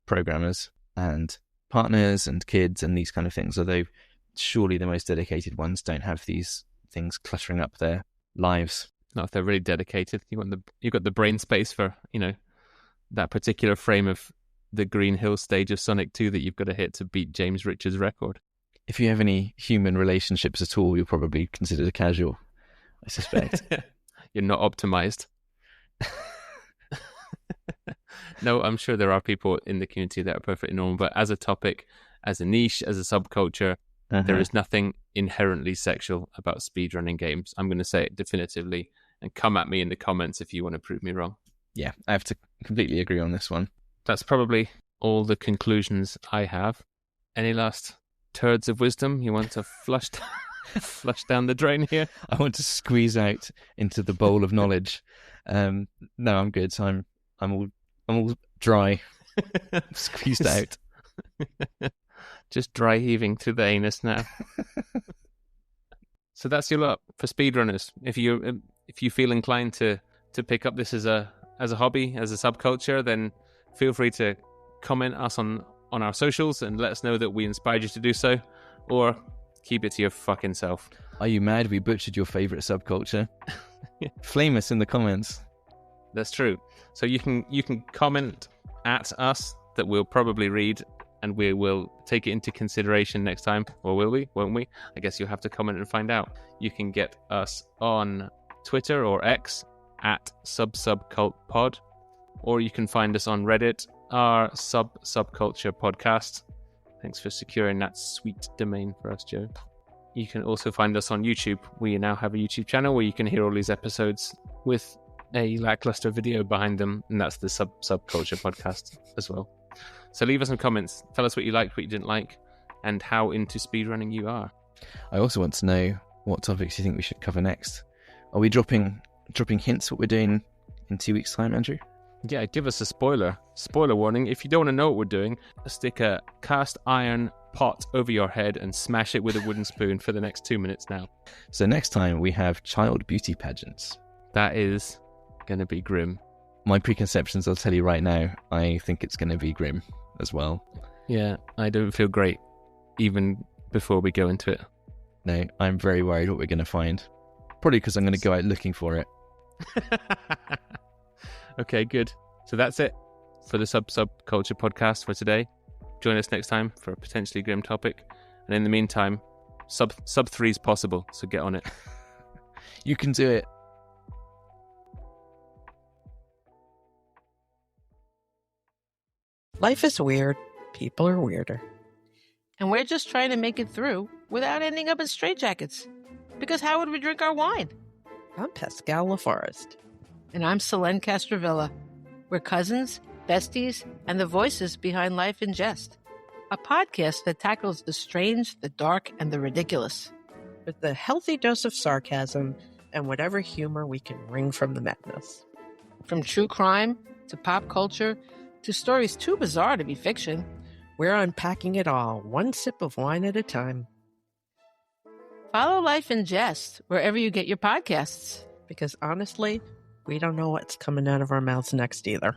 programmers and partners and kids and these kind of things, although surely the most dedicated ones don't have these things cluttering up their lives. Not if they're really dedicated. You've got the brain space for, that particular frame of the Green Hill stage of Sonic 2 that you've got to hit to beat James Richards' record. If you have any human relationships at all, you're probably considered a casual, I suspect. You're not optimized. No, I'm sure there are people in the community that are perfectly normal, but as a topic, as a niche, as a subculture, there is nothing inherently sexual about speedrunning games. I'm going to say it definitively, and come at me in the comments if you want to prove me wrong. Yeah, I have to completely agree on this one. That's probably all the conclusions I have. Any last turds of wisdom you want to flush down the drain here? I want to squeeze out into the bowl of knowledge. No, I'm good. So I'm all dry, squeezed out. Just dry heaving through the anus now. So that's your lot for speedrunners. If you feel inclined to pick up this as a hobby, as a subculture, then feel free to comment us on our socials and let us know that we inspired you to do so, or keep it to your fucking self. Are you mad we butchered your favorite subculture? Flame us in the comments. That's true. So you can comment at us that we'll probably read, and we will take it into consideration next time. Or will we? Won't we? I guess you'll have to comment and find out. You can get us on Twitter or X at Sub-Subcult or you can find us on Reddit, our Sub-Subculture Podcast. Thanks for securing that sweet domain for us, Joe. You can also find us on YouTube. We now have a YouTube channel where you can hear all these episodes with a lackluster video behind them, and that's the Sub-Subculture Podcast as well. So leave us some comments. Tell us what you liked, what you didn't like, and how into speedrunning you are. I also want to know what topics you think we should cover next. Are we dropping hints what we're doing in 2 weeks' time, Andrew? Yeah, give us a spoiler warning. If you don't want to know what we're doing, stick a cast iron pot over your head and smash it with a wooden spoon for the next 2 minutes now. So next time we have child beauty pageants. That is going to be grim. My preconceptions, I'll tell you right now, I think it's going to be grim as well. Yeah, I don't feel great even before we go into it. No, I'm very worried what we're going to find. Probably because I'm going to go out looking for it. Okay, good. So that's it for the Sub-Subculture Podcast for today. Join us next time for a potentially grim topic. And in the meantime, sub 3 is possible, so get on it. You can do it. Life is weird. People are weirder. And we're just trying to make it through without ending up in straitjackets. Because how would we drink our wine? I'm Pascal LaForest. And I'm Selene Castrovilla. We're cousins, besties, and the voices behind Life in Jest. A podcast that tackles the strange, the dark, and the ridiculous. With a healthy dose of sarcasm and whatever humor we can wring from the madness. From true crime to pop culture to stories too bizarre to be fiction, we're unpacking it all, one sip of wine at a time. Follow Life in Jest wherever you get your podcasts. Because honestly, we don't know what's coming out of our mouths next either.